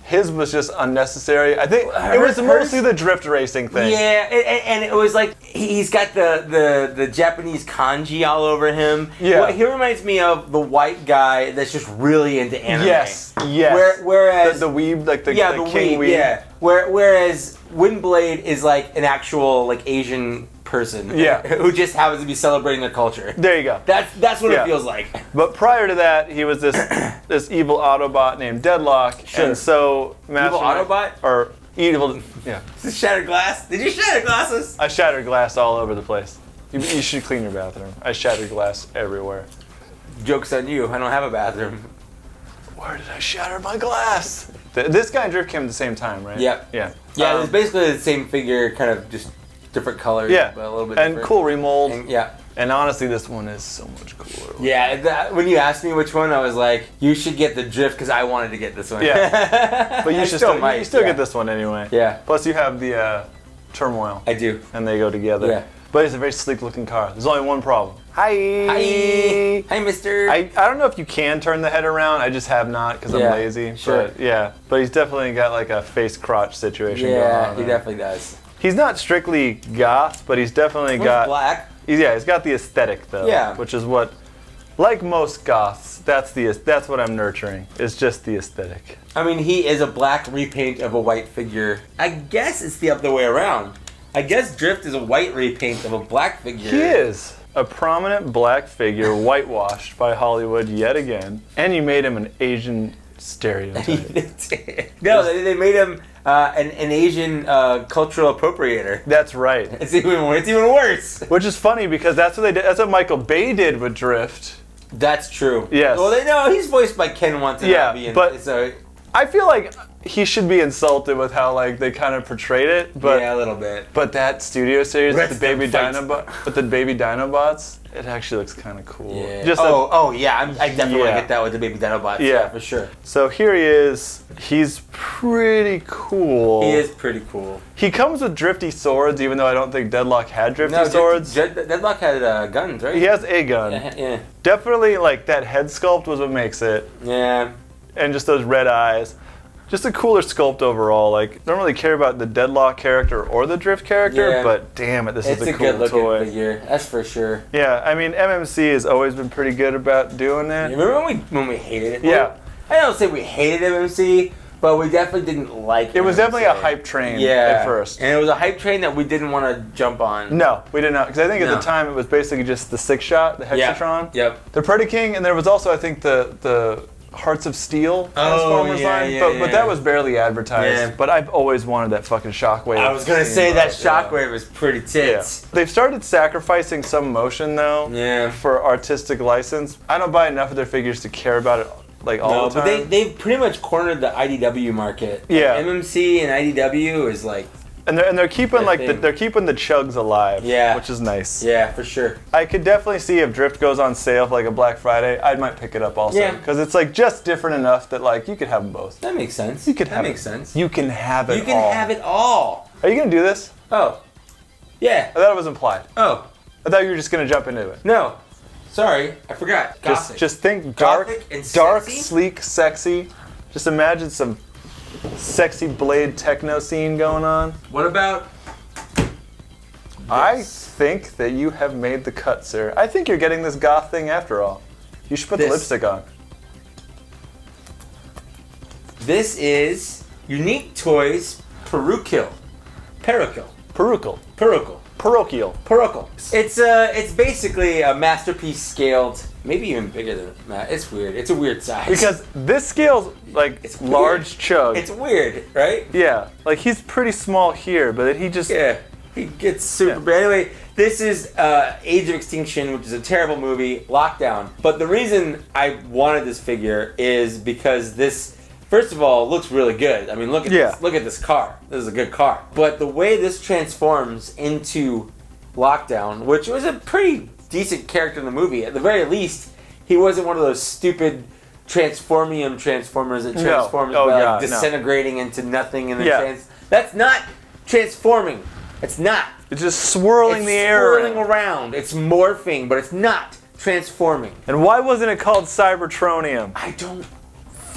Speaker 1: his was just unnecessary. I think it was mostly the drift racing thing.
Speaker 2: Yeah, and it was like he's got the Japanese kanji all over him.
Speaker 1: Yeah.
Speaker 2: Well, he reminds me of the white guy that's just really into anime.
Speaker 1: Yes.
Speaker 2: Whereas
Speaker 1: the weeb, like the king weeb.
Speaker 2: Yeah. Whereas Windblade is like an actual like Asian person.
Speaker 1: Yeah.
Speaker 2: Who just happens to be celebrating their culture.
Speaker 1: There you go.
Speaker 2: That's what it feels like.
Speaker 1: But prior to that, he was this evil Autobot named Deadlock.
Speaker 2: Sure.
Speaker 1: And so
Speaker 2: Evil Autobot?
Speaker 1: Or evil, yeah.
Speaker 2: Is shattered glass? Did you shatter glasses?
Speaker 1: I shattered glass all over the place. You should clean your bathroom. I shattered glass everywhere.
Speaker 2: Joke's on you. I don't have a bathroom.
Speaker 1: Where did I shatter my glass? This guy and Drift came at the same time, right?
Speaker 2: Yep.
Speaker 1: Yeah.
Speaker 2: Yeah, it's basically the same figure, kind of just different colors, but a little bit different.
Speaker 1: And cool remold.
Speaker 2: And,
Speaker 1: and honestly, this one is so much cooler.
Speaker 2: Yeah, when you asked me which one, I was like, you should get the Drift because I wanted to get this one.
Speaker 1: Yeah. But you should still get this one anyway.
Speaker 2: Yeah.
Speaker 1: Plus, you have the Turmoil.
Speaker 2: I do.
Speaker 1: And they go together.
Speaker 2: Yeah.
Speaker 1: But it's a very sleek-looking car. There's only one problem. Hi.
Speaker 2: Hi, mister.
Speaker 1: I don't know if you can turn the head around. I just have not because I'm lazy.
Speaker 2: Sure.
Speaker 1: But yeah. But he's definitely got like a face crotch situation going on.
Speaker 2: Yeah, he definitely does.
Speaker 1: He's not strictly goth, but he's definitely got
Speaker 2: black.
Speaker 1: He's got the aesthetic though.
Speaker 2: Yeah.
Speaker 1: Which is what, like most goths, that's what I'm nurturing. It's just the aesthetic.
Speaker 2: I mean, he is a black repaint of a white figure. I guess it's the other way around. I guess Drift is a white repaint of a black figure.
Speaker 1: He is a prominent black figure, whitewashed by Hollywood yet again, and you made him an Asian stereotype.
Speaker 2: No, they made him an Asian cultural appropriator.
Speaker 1: That's right.
Speaker 2: It's even worse.
Speaker 1: Which is funny because that's what they did. That's what Michael Bay did with Drift.
Speaker 2: That's true.
Speaker 1: Yes.
Speaker 2: Well, he's voiced by Ken Watanabe.
Speaker 1: Yeah, but so I feel like he should be insulted with how like they kind of portrayed it. But
Speaker 2: yeah, a little bit.
Speaker 1: But that studio series with the baby Dinobots, it actually looks kind of cool.
Speaker 2: Yeah.
Speaker 1: Just
Speaker 2: yeah, I definitely get that with the baby Dinobots. Yeah, for sure.
Speaker 1: So here he is. He's pretty cool.
Speaker 2: He is pretty cool.
Speaker 1: He comes with drifty swords, even though I don't think Deadlock had drifty swords.
Speaker 2: Deadlock had guns, right?
Speaker 1: He has a gun.
Speaker 2: Yeah.
Speaker 1: Definitely, like, that head sculpt was what makes it.
Speaker 2: Yeah.
Speaker 1: And just those red eyes. Just a cooler sculpt overall. Like, don't really care about the Deadlock character or the Drift character, but damn it, this is a cool
Speaker 2: good looking
Speaker 1: toy.
Speaker 2: Figure, that's for sure.
Speaker 1: Yeah, I mean, MMC has always been pretty good about doing it.
Speaker 2: You remember when we hated it?
Speaker 1: Yeah.
Speaker 2: I don't say we hated MMC, but we definitely didn't like it.
Speaker 1: It was definitely a hype train at first.
Speaker 2: And it was a hype train that we didn't want to jump on.
Speaker 1: No, we did not. Because I think at the time it was basically just the 6-shot, the Hexatron.
Speaker 2: Yep.
Speaker 1: The Predaking, and there was also, I think, the Hearts of Steel Transformers line. But that was barely advertised.
Speaker 2: Yeah.
Speaker 1: But I've always wanted that fucking Shockwave.
Speaker 2: I was going to say that Shockwave was pretty tits.
Speaker 1: Yeah. They've started sacrificing some motion, though, for artistic license. I don't buy enough of their figures to care about it. Like all the time.
Speaker 2: But they've pretty much cornered the IDW market.
Speaker 1: Yeah,
Speaker 2: MMC and IDW is like,
Speaker 1: and they're keeping they're keeping the chugs alive.
Speaker 2: Yeah,
Speaker 1: which is nice.
Speaker 2: Yeah, for sure.
Speaker 1: I could definitely see if Drift goes on sale for like a Black Friday, I might pick it up also. Yeah, because it's like just different enough that like you could have them both.
Speaker 2: That makes sense.
Speaker 1: You could have.
Speaker 2: That makes sense.
Speaker 1: You can have it.
Speaker 2: You can have it all.
Speaker 1: Are you gonna do this?
Speaker 2: Oh, yeah.
Speaker 1: I thought it was implied.
Speaker 2: Oh,
Speaker 1: I thought you were just gonna jump into it.
Speaker 2: No. Sorry, I forgot. Gothic.
Speaker 1: Just think dark,
Speaker 2: and
Speaker 1: dark,
Speaker 2: sexy?
Speaker 1: sleek, sexy. Just imagine some sexy blade techno scene going on.
Speaker 2: What about this?
Speaker 1: I think that you have made the cut, sir. I think you're getting this goth thing after all. You should put the lipstick on.
Speaker 2: This is Unique Toys Parochial. Parochial. It's basically a masterpiece scaled, maybe even bigger than that. It's weird. It's a weird size.
Speaker 1: Because this scale's like it's large chug.
Speaker 2: It's weird, right?
Speaker 1: Yeah. Like he's pretty small here, but he just
Speaker 2: he gets super big. Anyway, this is Age of Extinction, which is a terrible movie, Lockdown. But the reason I wanted this figure is because this, first of all, looks really good. I mean, look at this. Look at this car. This is a good car. But the way this transforms into Lockdown, which was a pretty decent character in the movie, at the very least, he wasn't one of those stupid Transformers that transforms by disintegrating into nothing and then that's not transforming. It's not.
Speaker 1: It's just swirling the air.
Speaker 2: Swirling around. It's morphing, but it's not transforming.
Speaker 1: And why wasn't it called Cybertronium?
Speaker 2: I don't.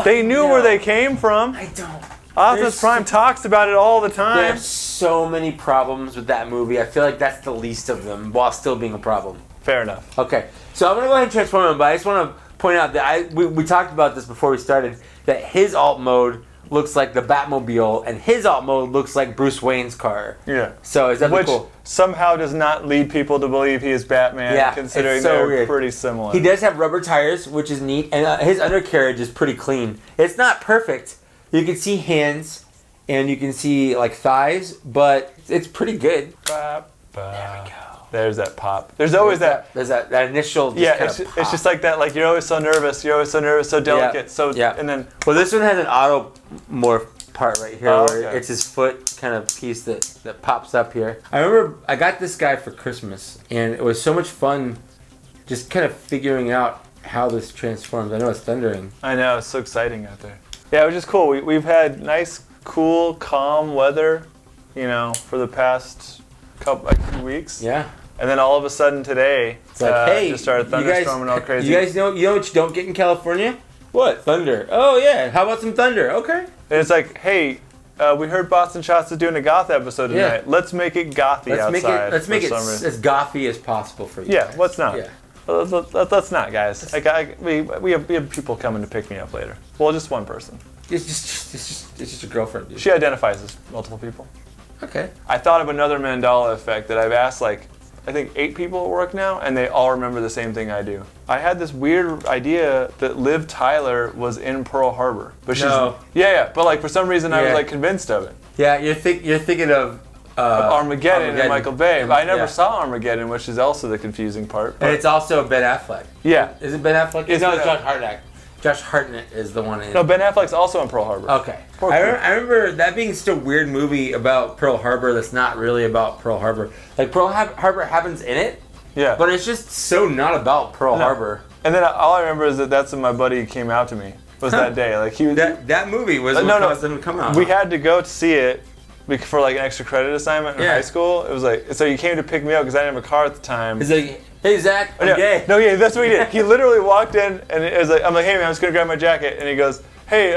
Speaker 1: They knew where they came from.
Speaker 2: I don't.
Speaker 1: Optimus Prime talks about it all the time.
Speaker 2: There's so many problems with that movie. I feel like that's the least of them, while still being a problem.
Speaker 1: Fair enough.
Speaker 2: Okay, so I'm gonna go ahead and transform him, but I just want to point out that we talked about this before we started. That his alt mode looks like the Batmobile, and his alt mode looks like Bruce Wayne's car.
Speaker 1: Yeah.
Speaker 2: So is that cool?
Speaker 1: Which somehow does not lead people to believe he is Batman, considering they're pretty similar.
Speaker 2: He does have rubber tires, which is neat, and his undercarriage is pretty clean. It's not perfect. You can see hands, and you can see like thighs, but it's pretty good.
Speaker 1: There we go. There's that pop. There's always that.
Speaker 2: There's that initial.
Speaker 1: It's just like that. Like you're always so nervous. You're always so nervous, so delicate. And then.
Speaker 2: Well, this one has an auto morph part right here, where it's his foot kind of piece that pops up here. I remember I got this guy for Christmas, and it was so much fun, just kind of figuring out how this transforms. I know it's thundering.
Speaker 1: I know, it's so exciting out there. Yeah, it was just cool. We've had nice, cool, calm weather, for the past few weeks.
Speaker 2: Yeah.
Speaker 1: And then all of a sudden today,
Speaker 2: it's like, hey,
Speaker 1: just started thunderstorming all crazy.
Speaker 2: You guys know what you don't get in California? What? Thunder. Oh yeah. How about some thunder? Okay.
Speaker 1: And it's like, hey, we heard Boston Shots is doing a Goth episode tonight. Yeah. Let's make it gothy outside.
Speaker 2: Let's make it as gothy as possible for you.
Speaker 1: Yeah.
Speaker 2: Guys.
Speaker 1: What's not?
Speaker 2: Yeah.
Speaker 1: Let's not, guys. We have people coming to pick me up later. Well, just one person.
Speaker 2: It's just a girlfriend. Dude.
Speaker 1: She identifies as multiple people.
Speaker 2: Okay.
Speaker 1: I thought of another Mandela effect that I've asked like I think 8 people at work now, and they all remember the same thing I do. I had this weird idea that Liv Tyler was in Pearl Harbor, but she's yeah, but like for some reason I was like convinced of it.
Speaker 2: Yeah, you're thinking of
Speaker 1: Armageddon and Michael Bay. But I never saw Armageddon, which is also the confusing part.
Speaker 2: And it's also Ben Affleck.
Speaker 1: Yeah,
Speaker 2: is it Ben Affleck?
Speaker 1: It's
Speaker 2: Josh Hartnett. Josh Hartnett is the one in.
Speaker 1: No, Ben Affleck's also in Pearl Harbor.
Speaker 2: Okay. I remember that being just a weird movie about Pearl Harbor that's not really about Pearl Harbor. Like Pearl Harbor happens in it. Yeah. But it's just so not about Pearl Harbor.
Speaker 1: And then all I remember is that's when my buddy came out to me. Was that day like he was
Speaker 2: that movie was what caused him to come out.
Speaker 1: We had to go to see it for like an extra credit assignment in high school. It was like so you came to pick me up because I didn't have a car at the time.
Speaker 2: He's like, hey Zach, I'm gay.
Speaker 1: No, yeah, that's what he did. He literally walked in and it was like, I'm like, hey man, I'm just gonna grab my jacket, and he goes, hey,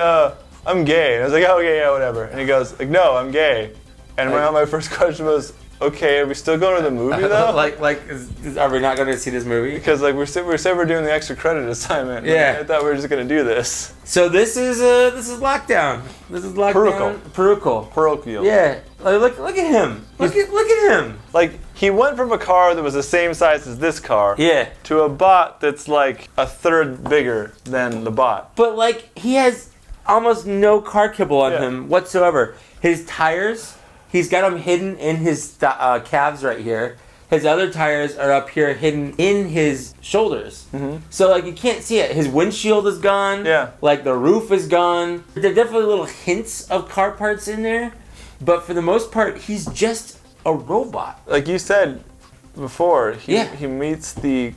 Speaker 1: I'm gay. And I was like, oh yeah, whatever. And he goes, like, no, I'm gay. And my first question was, okay, are we still going to the movie though?
Speaker 2: Are we not going to see this movie?
Speaker 1: Because like we said we're doing the extra credit assignment.
Speaker 2: Yeah.
Speaker 1: I thought we were just gonna do this.
Speaker 2: So this is lockdown. This is lockdown.
Speaker 1: Parochial.
Speaker 2: Yeah. Look at him. Look at him.
Speaker 1: Like he went from a car that was the same size as this car.
Speaker 2: Yeah.
Speaker 1: To a bot that's like a third bigger than the bot.
Speaker 2: But like he has almost no car kibble on him whatsoever. His tires. He's got them hidden in his calves right here. His other tires are up here hidden in his shoulders. Mm-hmm. So like you can't see it. His windshield is gone. Yeah. Like the roof is gone. There are definitely little hints of car parts in there. But for the most part, he's just a robot.
Speaker 1: Like you said before, he meets the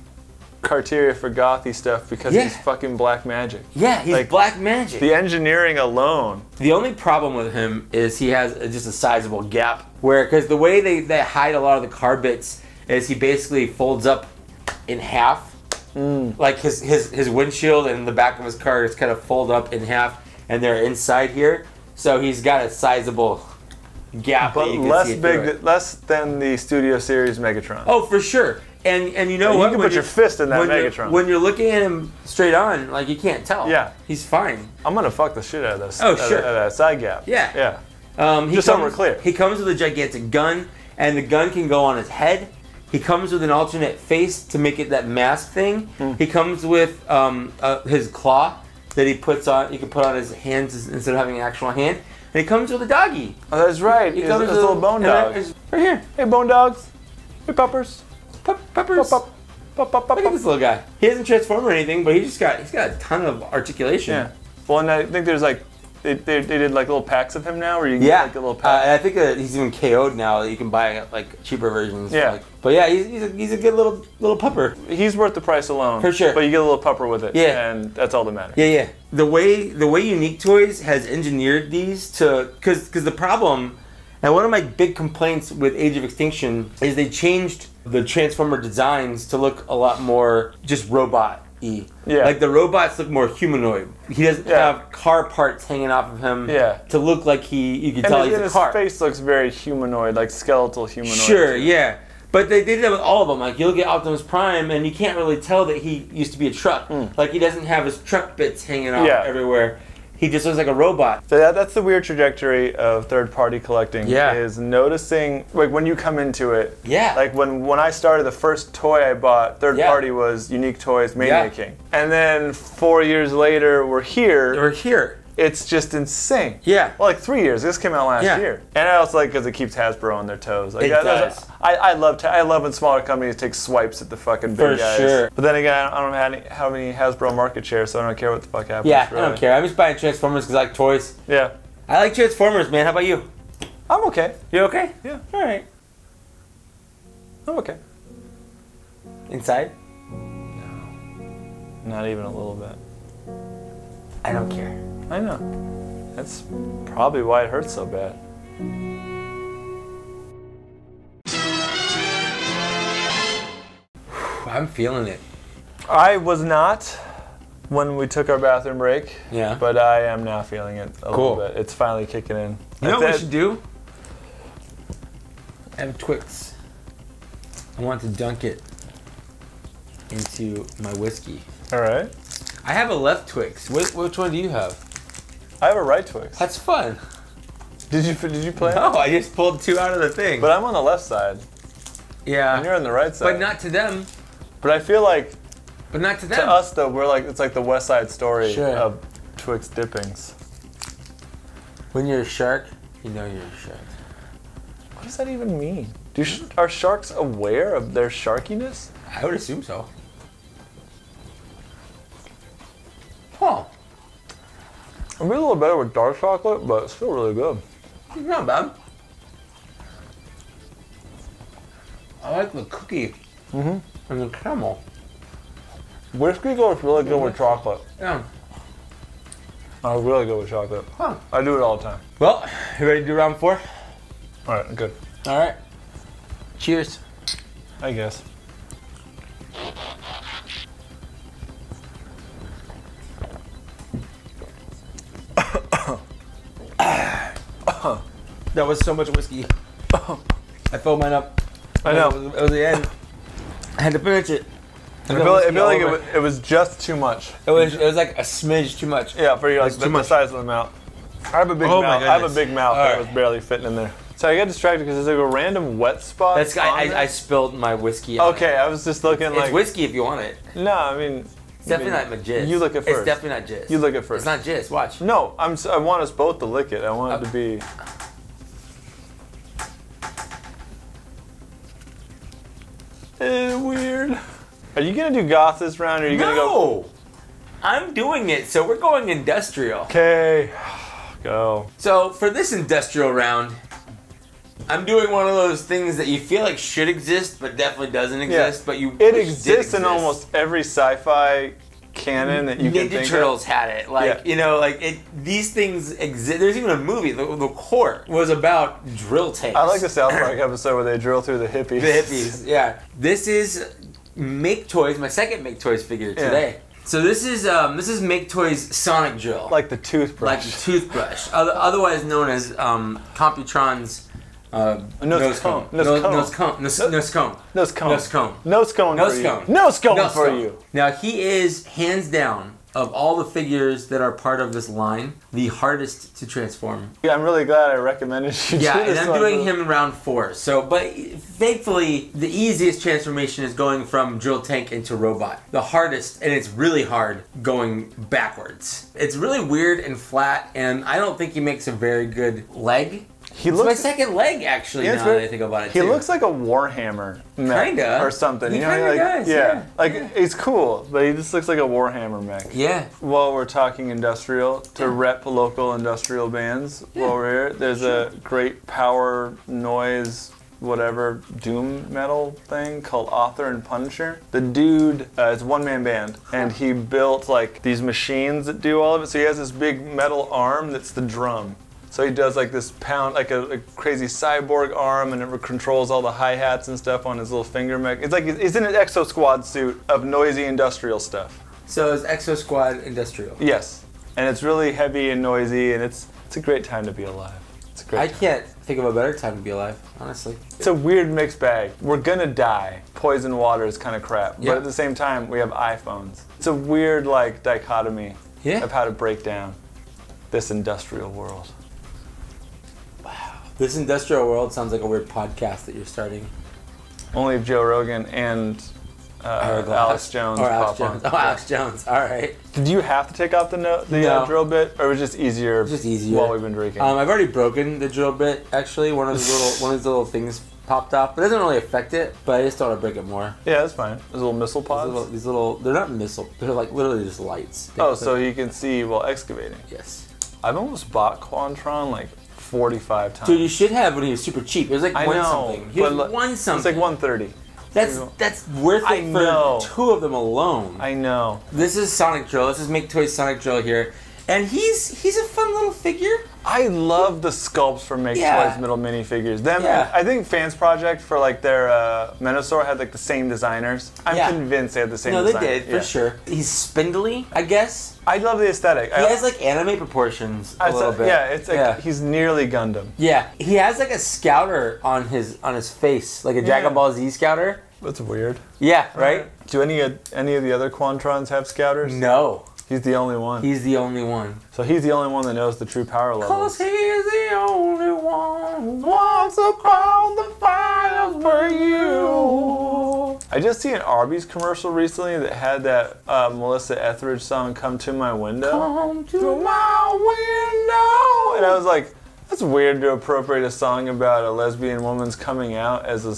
Speaker 1: criteria for gothy stuff because he's fucking black magic.
Speaker 2: Yeah, he's like, black magic.
Speaker 1: The engineering alone.
Speaker 2: The only problem with him is he has just a sizable gap. Because the way they hide a lot of the car bits is he basically folds up in half. Like his windshield and the back of his car is kind of fold up in half, and they're inside here. So he's got a sizable gap.
Speaker 1: But less than the Studio Series Megatron.
Speaker 2: Oh, for sure. And you know what?
Speaker 1: You can put your fist in that Megatron.
Speaker 2: When you're looking at him straight on, like you can't tell. Yeah. He's fine.
Speaker 1: I'm gonna fuck the shit out of this.
Speaker 2: Oh, sure.
Speaker 1: That side gap.
Speaker 2: Yeah.
Speaker 1: Yeah. Just so we're clear.
Speaker 2: He comes with a gigantic gun, and the gun can go on his head. He comes with an alternate face to make it that mask thing. He comes with his claw that he puts on. You can put on his hands instead of having an actual hand. And he comes with a doggy.
Speaker 1: Oh, that's right. He comes with a little bone dog.
Speaker 2: Right here.
Speaker 1: Hey, bone dogs. Hey, puppers.
Speaker 2: Peppers. Look at this little guy. He hasn't transformed or anything, but he's got a ton of articulation.
Speaker 1: Yeah. Well, and I think there's like they did like little packs of him now, where you can get like a little pack.
Speaker 2: I think he's even KO'd now. That you can buy like cheaper versions.
Speaker 1: Yeah.
Speaker 2: But yeah, he's a good little pupper.
Speaker 1: He's worth the price alone.
Speaker 2: For sure.
Speaker 1: But you get a little pupper with it.
Speaker 2: Yeah.
Speaker 1: And that's all that matters.
Speaker 2: Yeah. The way Unique Toys has engineered these because the problem. And one of my big complaints with Age of Extinction is they changed the Transformer designs to look a lot more just robot-y. Yeah. Like the robots look more humanoid. He doesn't have car parts hanging off of him to look like you can tell he's a car.
Speaker 1: His face looks very humanoid, like skeletal humanoid.
Speaker 2: Sure, yeah. But they did that with all of them. Like you look at Optimus Prime and you can't really tell that he used to be a truck. Like he doesn't have his truck bits hanging off everywhere. He just looks like a robot.
Speaker 1: So that's the weird trajectory of third-party collecting.
Speaker 2: Yeah.
Speaker 1: Is noticing like when you come into it.
Speaker 2: Yeah.
Speaker 1: Like when I started, the first toy I bought third-party was Unique Toys Mania King. And then 4 years later, we're here. It's just insane.
Speaker 2: Yeah.
Speaker 1: Well, like 3 years. This came out last year. And I also like because it keeps Hasbro on their toes. Like,
Speaker 2: it does.
Speaker 1: I love when smaller companies take swipes at the fucking big guys.
Speaker 2: For sure.
Speaker 1: But then again, I don't have any Hasbro market share, so I don't care what the fuck happens.
Speaker 2: Yeah,
Speaker 1: really.
Speaker 2: I don't care. I'm just buying Transformers because I like toys.
Speaker 1: Yeah.
Speaker 2: I like Transformers, man. How about you?
Speaker 1: I'm okay.
Speaker 2: You okay?
Speaker 1: Yeah.
Speaker 2: All right.
Speaker 1: I'm okay.
Speaker 2: Inside?
Speaker 1: No. Not even a little bit.
Speaker 2: I don't care.
Speaker 1: I know. That's probably why it hurts so bad.
Speaker 2: I'm feeling it.
Speaker 1: I was not when we took our bathroom break.
Speaker 2: Yeah.
Speaker 1: But I am now feeling it a little bit. It's finally kicking in.
Speaker 2: You know what we should do? I have Twix. I want to dunk it into my whiskey.
Speaker 1: All right.
Speaker 2: I have a left Twix. Which one do you have?
Speaker 1: I have a right Twix.
Speaker 2: That's fun.
Speaker 1: Did you play?
Speaker 2: No, I just pulled 2 out of the thing.
Speaker 1: But I'm on the left side.
Speaker 2: Yeah.
Speaker 1: And you're on the right side.
Speaker 2: But not to them.
Speaker 1: But I feel like.
Speaker 2: But not to them.
Speaker 1: To us though, we're like it's like the West Side Story
Speaker 2: Sure.
Speaker 1: of Twix dippings.
Speaker 2: When you're a shark, you know you're a shark.
Speaker 1: What does that even mean? Are sharks aware of their sharkiness?
Speaker 2: I would assume so. Huh.
Speaker 1: I'm a little better with dark chocolate, but it's still really good.
Speaker 2: It's not bad. I like the cookie and the caramel.
Speaker 1: Whiskey goes really good with chocolate.
Speaker 2: Yeah.
Speaker 1: I'm really good with chocolate.
Speaker 2: Huh.
Speaker 1: I do it all the time.
Speaker 2: Well, you ready to do round 4?
Speaker 1: All right, good.
Speaker 2: All right. Cheers.
Speaker 1: I guess.
Speaker 2: That was so much whiskey. I filled mine up.
Speaker 1: I know.
Speaker 2: It was the end. I had to finish it.
Speaker 1: I feel like it was just too much.
Speaker 2: It was like a smidge too much.
Speaker 1: Yeah, for you, like the size of the mouth. I have a big mouth. I have a big mouth that was barely fitting in there. So I got distracted because there's like a random wet spot.
Speaker 2: That's I spilled my whiskey on
Speaker 1: Okay, I was just looking like...
Speaker 2: It's whiskey if you want it.
Speaker 1: No, I mean...
Speaker 2: It's definitely not jizz.
Speaker 1: You lick it first.
Speaker 2: It's definitely not jizz.
Speaker 1: You lick it first.
Speaker 2: It's not jizz. Watch.
Speaker 1: No, I want us both to lick it. I want it to be... Weird. Are you gonna do goth this round, or are you gonna go?
Speaker 2: No, I'm doing it. So we're going industrial.
Speaker 1: Okay, go.
Speaker 2: So for this industrial round, I'm doing one of those things that you feel like should exist, but definitely doesn't exist. But
Speaker 1: it exists in almost every sci-fi canon that you can think of.
Speaker 2: Ninja Turtles had it. Like you know, like these things exist. There's even a movie. The Core was about drill tanks.
Speaker 1: I like the South Park episode where they drill through the hippies.
Speaker 2: The hippies, yeah. This is Make Toys, my second Make Toys figure today. So this is Make Toys Sonic Drill.
Speaker 1: Like the toothbrush.
Speaker 2: Like the toothbrush, otherwise known as Computron's nose cone. Nose cone for you. Now he is hands down, of all the figures that are part of this line, the hardest to transform.
Speaker 1: Yeah, I'm really glad I recommended you.
Speaker 2: Yeah, and I'm doing him in round 4. So, but thankfully, the easiest transformation is going from drill tank into robot. The hardest, and it's really hard, going backwards. It's really weird and flat, and I don't think he makes a very good leg. It's my second leg, actually, now that I think about it,
Speaker 1: He looks like a Warhammer mech.
Speaker 2: Kinda.
Speaker 1: Or something.
Speaker 2: He
Speaker 1: you know,
Speaker 2: kinda does, yeah.
Speaker 1: Like, he's cool, but he just looks like a Warhammer mech.
Speaker 2: Yeah.
Speaker 1: While we're talking industrial, to rep local industrial bands while we're here, there's a great power noise whatever doom metal thing called Author and Punisher. The dude, it's a one-man band, and he built like these machines that do all of it. So he has this big metal arm that's the drum. So he does like this pound, like a crazy cyborg arm, and it controls all the hi-hats and stuff on his little finger mech. It's like he's in an Exo Squad suit of noisy industrial stuff.
Speaker 2: So it's Exo Squad industrial.
Speaker 1: Yes, and it's really heavy and noisy, and it's a great time to be alive. It's a great time.
Speaker 2: Can't think of a better time to be alive, honestly.
Speaker 1: It's a weird mixed bag. We're gonna die. Poison water is kind of crap, but at the same time, we have iPhones. It's a weird like dichotomy of how to break down this industrial world.
Speaker 2: This industrial world sounds like a weird podcast that you're starting.
Speaker 1: Only if Joe Rogan and Alex Jones pop on.
Speaker 2: Oh, Alex Jones. All right.
Speaker 1: Did you have to take off the drill bit, or was it just easier?
Speaker 2: Just easier
Speaker 1: while we've been drinking.
Speaker 2: I've already broken the drill bit. Actually, one of these little things popped off, but it doesn't really affect it. But I just don't want to break it more.
Speaker 1: Yeah, that's fine. Those little missile pods.
Speaker 2: These little. They're not missile. They're like literally just lights.
Speaker 1: So you can see while excavating.
Speaker 2: Yes.
Speaker 1: I've almost bought Quantron like 45 times.
Speaker 2: Dude, you should have when he was super cheap. It was like something. He was one something.
Speaker 1: It's like 130.
Speaker 2: That's worth it for 2 of them alone.
Speaker 1: I know.
Speaker 2: This is Sonic Drill. This is Make Toys Sonic Drill here. And he's a fun little figure.
Speaker 1: I love the sculpts for Make Toys Middle minifigures. Them, I think Fans Project for like their Menosaur had like the same designers. I'm convinced they had the same designers.
Speaker 2: No, they did, for sure. He's spindly, I guess.
Speaker 1: I love the aesthetic.
Speaker 2: He has like anime proportions a little bit.
Speaker 1: Yeah, it's like he's nearly Gundam.
Speaker 2: Yeah, he has like a scouter on his face, like a Dragon Ball Z scouter.
Speaker 1: That's weird.
Speaker 2: Yeah, right?
Speaker 1: Do any of the other Quantrons have scouters?
Speaker 2: No.
Speaker 1: He's the only one.
Speaker 2: He's the only one.
Speaker 1: So he's the only one that knows the true power levels.
Speaker 2: 'Cause he's the only one who walks across the fires for you.
Speaker 1: I just see an Arby's commercial recently that had that Melissa Etheridge song, Come to My Window.
Speaker 2: Come to my
Speaker 1: window. And I was like, that's weird to appropriate a song about a lesbian woman's coming out as a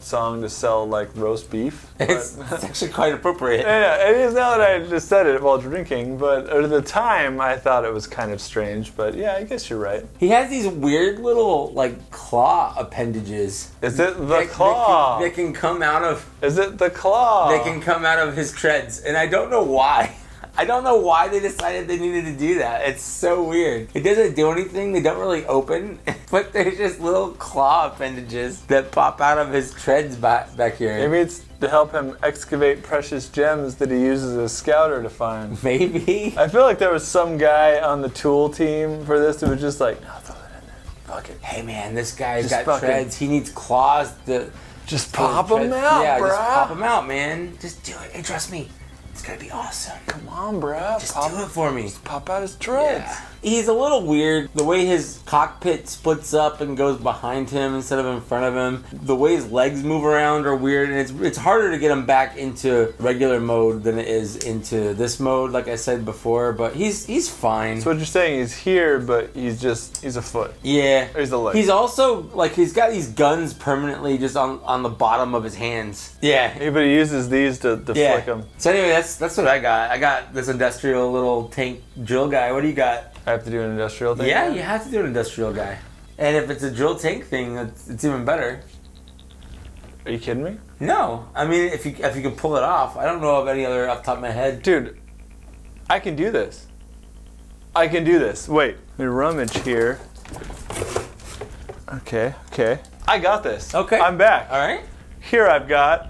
Speaker 1: song to sell like roast beef.
Speaker 2: It's actually quite appropriate.
Speaker 1: Yeah, it is now that I just said it while drinking, but at the time I thought it was kind of strange, but yeah, I guess you're right.
Speaker 2: He has these weird little like claw appendages.
Speaker 1: Is it the claw?
Speaker 2: That can come out of...
Speaker 1: Is it the claw?
Speaker 2: They can come out of his treads, and I don't know why. I don't know why they decided they needed to do that. It's so weird. It doesn't do anything. They don't really open, but there's just little claw appendages that pop out of his treads back here.
Speaker 1: Maybe it's to help him excavate precious gems that he uses as scouter to find.
Speaker 2: Maybe.
Speaker 1: I feel like there was some guy on the tool team for this who was just like, no, throw it in there. Fuck it.
Speaker 2: Hey man, this guy's got treads. He needs claws to...
Speaker 1: Just pop them out,
Speaker 2: yeah,
Speaker 1: bruh.
Speaker 2: Just pop them out, man. Just do it. Hey, trust me. It's gonna be awesome.
Speaker 1: Come on, bruh.
Speaker 2: Just do it for me.
Speaker 1: Just pop out his treads.
Speaker 2: Yeah. He's a little weird. The way his cockpit splits up and goes behind him instead of in front of him. The way his legs move around are weird, and it's harder to get him back into regular mode than it is into this mode, like I said before, but he's fine.
Speaker 1: So what you're saying is here, but he's a foot.
Speaker 2: Yeah.
Speaker 1: Or he's a leg.
Speaker 2: He's also, like, he's got these guns permanently just on the bottom of his hands. Yeah.
Speaker 1: Yeah, but he uses these to flick them.
Speaker 2: So anyway, that's what I got. I got this industrial little tank drill guy. What do you got?
Speaker 1: I have to do an industrial thing?
Speaker 2: Yeah, you have to do an industrial guy. And if it's a drill tank thing, it's even better.
Speaker 1: Are you kidding me?
Speaker 2: No. I mean, if you can pull it off. I don't know of any other off the top of my head.
Speaker 1: Dude, I can do this. I can do this. Wait, let me rummage here. Okay. I got this.
Speaker 2: Okay.
Speaker 1: I'm back.
Speaker 2: All right.
Speaker 1: Here I've got...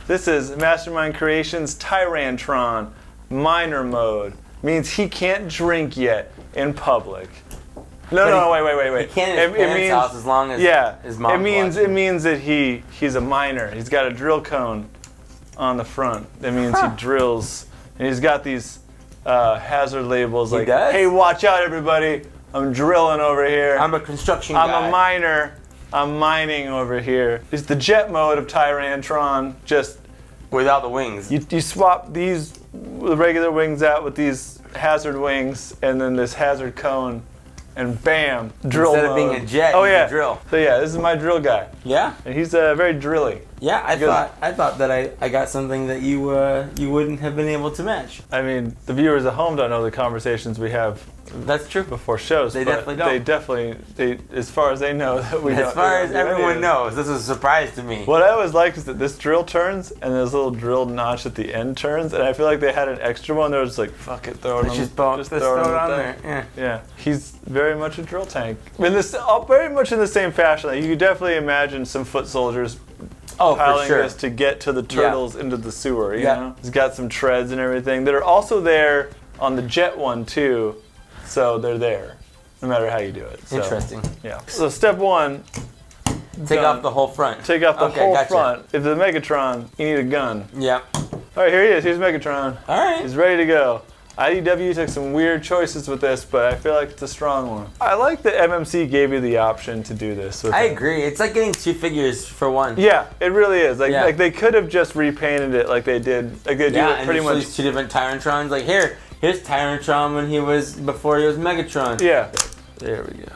Speaker 1: This is Mastermind Creations Tyrantron Minor Mode. Means he can't drink yet in public. No, wait.
Speaker 2: He can't in his parents' house as long as his mom.
Speaker 1: It means that he's a miner. He's got a drill cone on the front. That means he drills, and he's got these hazard labels like, "Hey, watch out, everybody! I'm drilling over here.
Speaker 2: I'm a construction guy.
Speaker 1: I'm a miner. I'm mining over here." It's the jet mode of Tyrantron, just
Speaker 2: without the wings.
Speaker 1: You swap the regular wings out with these hazard wings, and then this hazard cone, and bam, drill
Speaker 2: Instead
Speaker 1: mode.
Speaker 2: of being a jet,
Speaker 1: oh yeah,
Speaker 2: a drill.
Speaker 1: So yeah, this is my drill guy.
Speaker 2: Yeah,
Speaker 1: and he's very drilly.
Speaker 2: Yeah, I thought that I got something that you wouldn't have been able to match.
Speaker 1: I mean, the viewers at home don't know the conversations we have.
Speaker 2: That's true.
Speaker 1: Before shows,
Speaker 2: they definitely don't.
Speaker 1: They as far as they know, that we don't.
Speaker 2: As far as everyone knows, this is a surprise to me.
Speaker 1: What I always like is that this drill turns, and this little drilled notch at the end turns, and I feel like they had an extra one. They were just like, "Fuck it, throw it on."
Speaker 2: Just throw it on there.
Speaker 1: Yeah. He's very much a drill tank. I mean, very much in the same fashion. Like, you could definitely imagine some foot soldiers. Piling this to get to the turtles into the sewer. You know, he's got some treads and everything that are also there on the jet one too. So they're there, no matter how you do it. So,
Speaker 2: interesting.
Speaker 1: Yeah. So step one.
Speaker 2: Take off the whole front.
Speaker 1: Take off the whole front. If the Megatron, you need a gun.
Speaker 2: Yeah.
Speaker 1: All right, here he is. Here's Megatron.
Speaker 2: All right.
Speaker 1: He's ready to go. IDW took some weird choices with this, but I feel like it's a strong one. I like that MMC gave you the option to do this.
Speaker 2: I agree. It's like getting two figures for one.
Speaker 1: Yeah, it really is. Like they could have just repainted it like they did. Like they do it pretty much.
Speaker 2: These two different Tyrantrons. Like here's Tyrantron before he was Megatron.
Speaker 1: Yeah. There we go.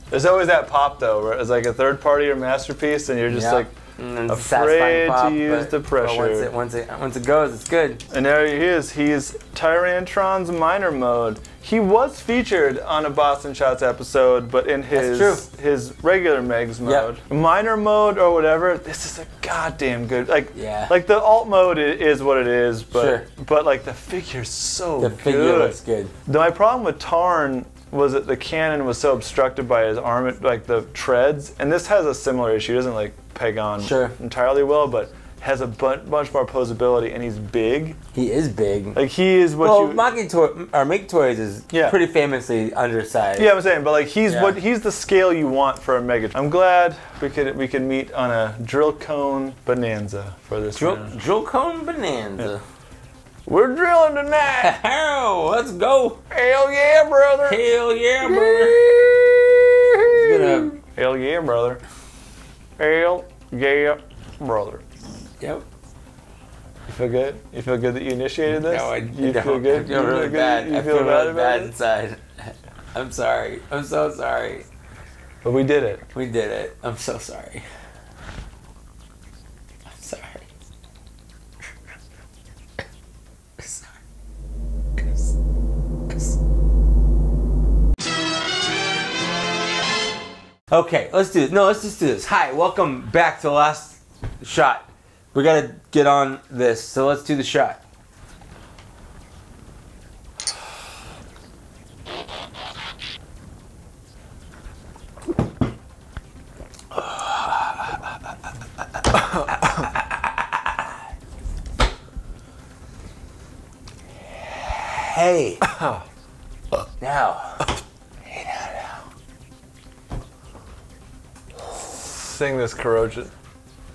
Speaker 1: There's always that pop though, where it's like a third party or masterpiece, and you're just like, Afraid to use the pressure.
Speaker 2: Once it goes, it's good.
Speaker 1: And there he is. He's Tyrantron's minor mode. He was featured on a Boston Shots episode, but in his regular Megs mode. Yep. Minor mode or whatever, this is a goddamn good, like the alt mode is what it is, but like the figure's so good. The figure looks good. My problem with Tarn was that the cannon was so obstructed by his arm, like the treads, and this has a similar issue. It doesn't like peg on entirely well, but has a bunch more posability, and he's big. He is big. Like he is what
Speaker 2: Make Toys is pretty famously undersized.
Speaker 1: Yeah, I'm saying, but like he's the scale you want for a Mega. I'm glad we could meet on a drill cone bonanza for this round.
Speaker 2: Drill cone bonanza.
Speaker 1: Yeah. We're drilling tonight.
Speaker 2: Let's go.
Speaker 1: Hell yeah, brother.
Speaker 2: Hell yeah, brother.
Speaker 1: Hell yeah, brother. Hell yeah, brother.
Speaker 2: Yep.
Speaker 1: You feel good? You feel good that you initiated this?
Speaker 2: No, I
Speaker 1: you feel good?
Speaker 2: I feel really bad. I feel really bad inside. I'm sorry. I'm so sorry.
Speaker 1: But we did it.
Speaker 2: We did it. I'm so sorry. I'm sorry. Okay, let's do this. No, let's just do this. Hi, welcome back to the last shot. We gotta get on this, so let's do the shot. Hey. Now.
Speaker 1: Sing this corrosion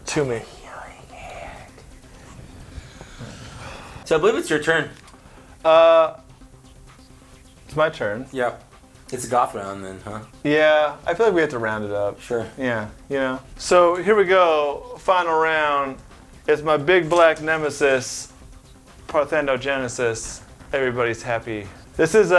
Speaker 1: to me.
Speaker 2: So I believe it's your turn.
Speaker 1: It's my turn.
Speaker 2: Yep. It's a Goth round then, huh?
Speaker 1: Yeah, I feel like we have to round it up.
Speaker 2: Sure.
Speaker 1: Yeah, you know. So here we go, final round. It's my big black nemesis, Parthenogenesis. Everybody's happy. This is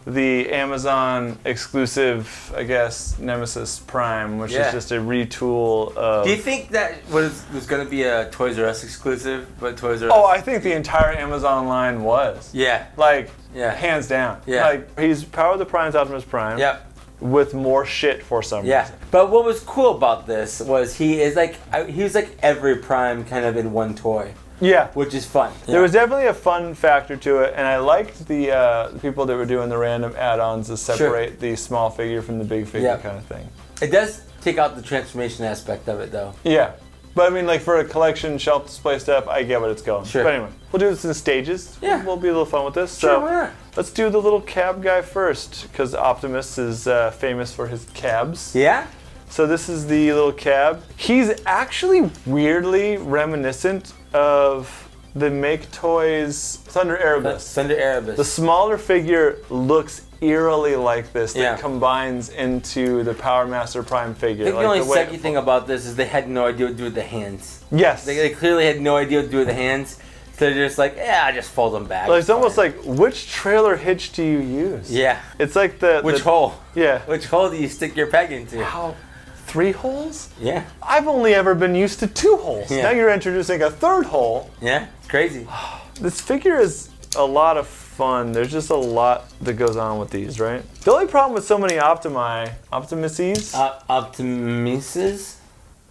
Speaker 1: the Amazon exclusive, I guess, Nemesis Prime, which is just a retool of...
Speaker 2: Do you think that was going to be a Toys R Us exclusive, but Toys R Us...
Speaker 1: Oh, I think the entire Amazon line was.
Speaker 2: Yeah.
Speaker 1: Like, hands down.
Speaker 2: Yeah.
Speaker 1: Like, he's Power of the Prime's Optimus Prime.
Speaker 2: Yep.
Speaker 1: With more shit for some reason.
Speaker 2: But what was cool about this was he was like every Prime kind of in one toy.
Speaker 1: Yeah.
Speaker 2: Which is fun.
Speaker 1: There was definitely a fun factor to it, and I liked the people that were doing the random add-ons to separate the small figure from the big figure kind of thing.
Speaker 2: It does take out the transformation aspect of it, though.
Speaker 1: Yeah. But I mean, like for a collection shelf display stuff, I get what it's going.
Speaker 2: Sure.
Speaker 1: But anyway, we'll do this in stages.
Speaker 2: Yeah.
Speaker 1: We'll be a little fun with this.
Speaker 2: Sure, why not?
Speaker 1: Let's do the little cab guy first, because Optimus is famous for his cabs.
Speaker 2: Yeah?
Speaker 1: So this is the little cab. He's actually weirdly reminiscent of the Make Toys Thunder Erebus.
Speaker 2: Thunder Erebus.
Speaker 1: The smaller figure looks eerily like this that combines into the Power Master Prime figure.
Speaker 2: I think the only sucky thing about this is they had no idea what to do with the hands.
Speaker 1: Yes.
Speaker 2: They clearly had no idea what to do with the hands. So they're just like, I just fold them back.
Speaker 1: Well, it's almost like, which trailer hitch do you use?
Speaker 2: Yeah.
Speaker 1: It's like
Speaker 2: which hole?
Speaker 1: Yeah.
Speaker 2: Which hole do you stick your peg into?
Speaker 1: How? 3 holes?
Speaker 2: Yeah.
Speaker 1: I've only ever been used to 2 holes.
Speaker 2: Yeah.
Speaker 1: Now you're introducing a 3rd hole.
Speaker 2: Yeah, it's crazy.
Speaker 1: This figure is a lot of fun. There's just a lot that goes on with these, right? The only problem with so many Optimuses?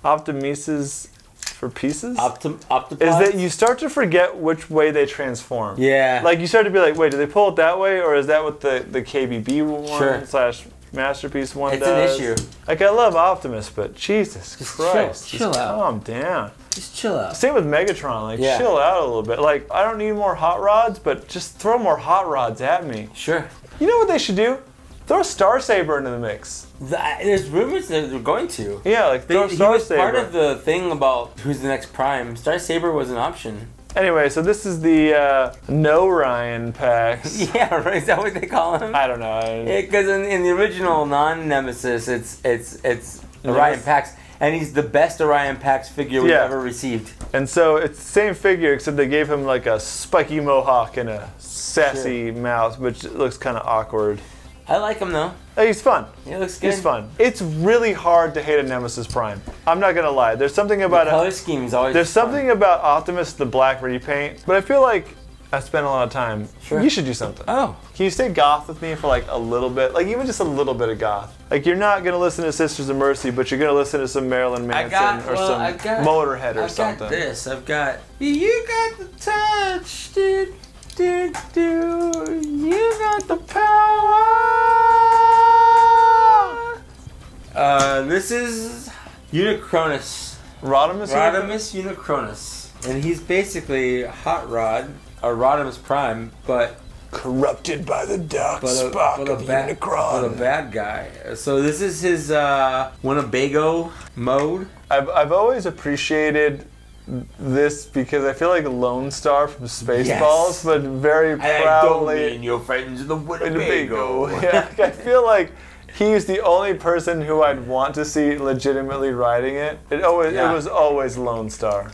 Speaker 1: Optimuses for pieces?
Speaker 2: Octopods?
Speaker 1: Is that you start to forget which way they transform.
Speaker 2: Yeah.
Speaker 1: Like you start to be like, wait, did they pull it that way? Or is that what the KBB one slash Masterpiece one does?
Speaker 2: It's an issue.
Speaker 1: Like I love Optimus, but Jesus
Speaker 2: just
Speaker 1: Christ.
Speaker 2: Chill out.
Speaker 1: Calm down.
Speaker 2: Just chill out.
Speaker 1: Same with Megatron, like chill out a little bit. Like I don't need more hot rods, but just throw more hot rods at me.
Speaker 2: Sure.
Speaker 1: You know what they should do? Throw a Star Saber into the mix.
Speaker 2: There's rumors that they're going to.
Speaker 1: Yeah, like throw Star Saber.
Speaker 2: Part of the thing about who's the next Prime. Star Saber was an option.
Speaker 1: Anyway, so this is the no Ryan packs.
Speaker 2: Yeah, right. Is that what they call him?
Speaker 1: I don't know.
Speaker 2: Because in the original non-Nemesis, it's Orion Pax, and he's the best Orion Pax figure we've ever received.
Speaker 1: And so it's the same figure, except they gave him like a spiky mohawk and a sassy mouth, which looks kind of awkward.
Speaker 2: I like him though.
Speaker 1: He's fun.
Speaker 2: He looks good.
Speaker 1: He's fun. It's really hard to hate a Nemesis Prime. I'm not gonna lie. There's something about
Speaker 2: the color scheme is always.
Speaker 1: There's
Speaker 2: fun.
Speaker 1: something about Optimus the black repaint, but I feel like I spent a lot of time.
Speaker 2: Sure.
Speaker 1: You should do something.
Speaker 2: Oh.
Speaker 1: Can you stay goth with me for like a little bit? Like even just a little bit of goth. Like you're not gonna listen to Sisters of Mercy, but you're gonna listen to some Marilyn Manson or some Motorhead or something.
Speaker 2: I've got this. I've got. You got the touch, dude. You got the power. This is Unicronus.
Speaker 1: Rodimus
Speaker 2: Unicronus. And he's basically Hot Rod, or Rodimus Prime, but
Speaker 1: corrupted by the dark spark of Unicron.
Speaker 2: But a bad guy. So this is his Winnebago mode.
Speaker 1: I've always appreciated this because I feel like Lone Star from Spaceballs, but very proudly.
Speaker 2: I don't mean your friends in the Winnebago.
Speaker 1: Yeah, I feel like he's the only person who I'd want to see legitimately riding it. It was always Lone Star.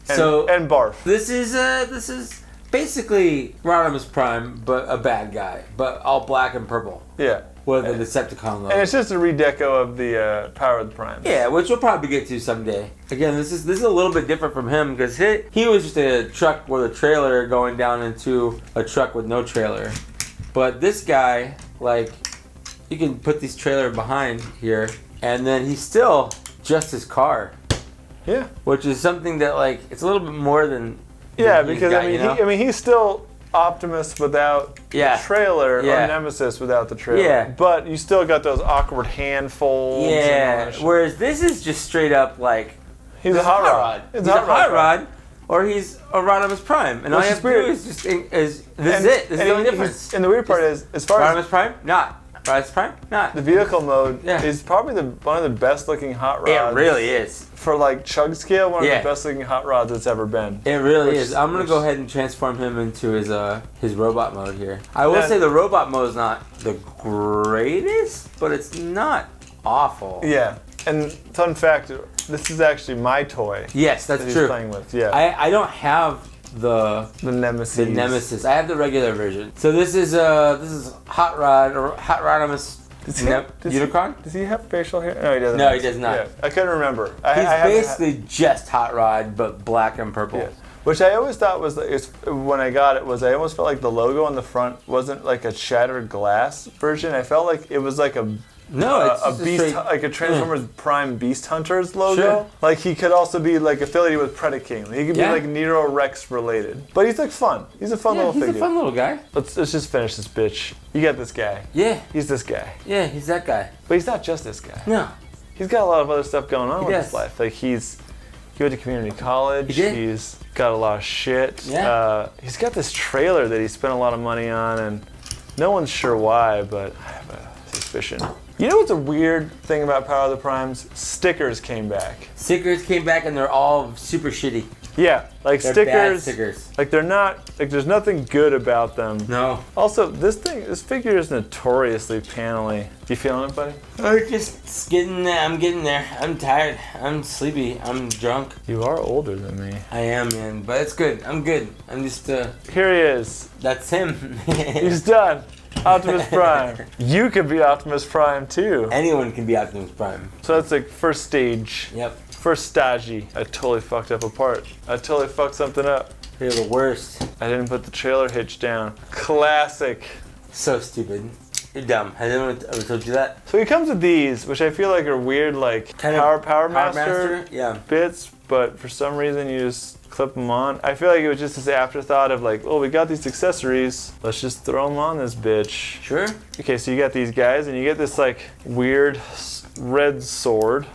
Speaker 1: And Barf.
Speaker 2: This is basically Rodimus Prime, but a bad guy, but all black and purple.
Speaker 1: Yeah.
Speaker 2: With the Decepticon logo.
Speaker 1: And it's just a redeco of the Power of the Primes.
Speaker 2: Yeah, which we'll probably get to someday. Again, this is a little bit different from him because he was just a truck with a trailer going down into a truck with no trailer. But this guy, like, you can put this trailer behind here, and then he's still just his car.
Speaker 1: Yeah.
Speaker 2: Which is something that, like, it's a little bit more than.
Speaker 1: Yeah, because I mean, he's still Optimus without the trailer, or Nemesis without the trailer.
Speaker 2: Yeah.
Speaker 1: But you still got those awkward hand folds.
Speaker 2: Yeah. Whereas this is just straight up like
Speaker 1: he's a hot rod.
Speaker 2: He's a hot rod, or he's a Rodimus Prime, and all you have to do is just this is it. This is the only difference.
Speaker 1: And the weird part is, as far as
Speaker 2: Rodimus Prime, not. Rodimus Prime, not.
Speaker 1: The vehicle mode is probably one of the best looking hot rods.
Speaker 2: It really is.
Speaker 1: For like chug scale, one of the best looking hot rods that's ever been.
Speaker 2: It really is. I'm gonna go ahead and transform him into his robot mode here. I will say the robot mode is not the greatest, but it's not awful.
Speaker 1: Yeah. And fun fact, this is actually my toy.
Speaker 2: Yes, that's
Speaker 1: that
Speaker 2: true.
Speaker 1: He's playing with. Yeah.
Speaker 2: I don't have the Nemesis. The Nemesis. I have the regular version. So this is Hot Rod or Hot Rodimus. Unicron?
Speaker 1: Does he have facial hair? No, he doesn't.
Speaker 2: No, he does not.
Speaker 1: Yeah, I couldn't remember.
Speaker 2: He's basically just Hot Rod, but black and purple.
Speaker 1: Yeah. Which I always thought was, when I got it, I almost felt like the logo on the front wasn't like a shattered glass version. I felt like it was like a beast, like a Transformers Prime Beast Hunters logo. Sure. Like he could also be like affiliated with Predaking. He could be like Nero Rex related. But he's like fun. He's a fun little figure.
Speaker 2: He's a fun little guy.
Speaker 1: Let's just finish this bitch. You got this guy.
Speaker 2: Yeah.
Speaker 1: He's this guy.
Speaker 2: Yeah, he's that guy.
Speaker 1: But he's not just this guy.
Speaker 2: No.
Speaker 1: He's got a lot of other stuff going on with his life. Like he went to community college.
Speaker 2: He did.
Speaker 1: He's got a lot of shit.
Speaker 2: Yeah.
Speaker 1: He's got this trailer that he spent a lot of money on, and no one's sure why, but I have a suspicion. You know what's a weird thing about Power of the Primes? Stickers came back.
Speaker 2: Stickers came back and they're all super shitty.
Speaker 1: Yeah, like
Speaker 2: they're
Speaker 1: stickers.
Speaker 2: Bad stickers.
Speaker 1: Like they're not. Like there's nothing good about them.
Speaker 2: No.
Speaker 1: Also, this figure is notoriously panely. You feeling it, buddy?
Speaker 2: I'm just getting there. I'm getting there. I'm tired. I'm sleepy. I'm drunk.
Speaker 1: You are older than me.
Speaker 2: I am, man. But it's good. I'm good. I'm just.
Speaker 1: Here he is.
Speaker 2: That's him.
Speaker 1: He's done. Optimus Prime. You could be Optimus Prime too.
Speaker 2: Anyone can be Optimus Prime.
Speaker 1: So that's like first stage.
Speaker 2: Yep.
Speaker 1: First stage. I totally fucked up a part. I totally fucked something up.
Speaker 2: You're the worst.
Speaker 1: I didn't put the trailer hitch down. Classic.
Speaker 2: So stupid. You're dumb. Has anyone ever told you that?
Speaker 1: So he comes with these, which I feel like are weird, like Power Master bits, but for some reason you just clip them on. I feel like it was just this afterthought of like, oh, we got these accessories. Let's just throw them on this bitch.
Speaker 2: Sure.
Speaker 1: Okay, so you got these guys, and you get this like weird red sword.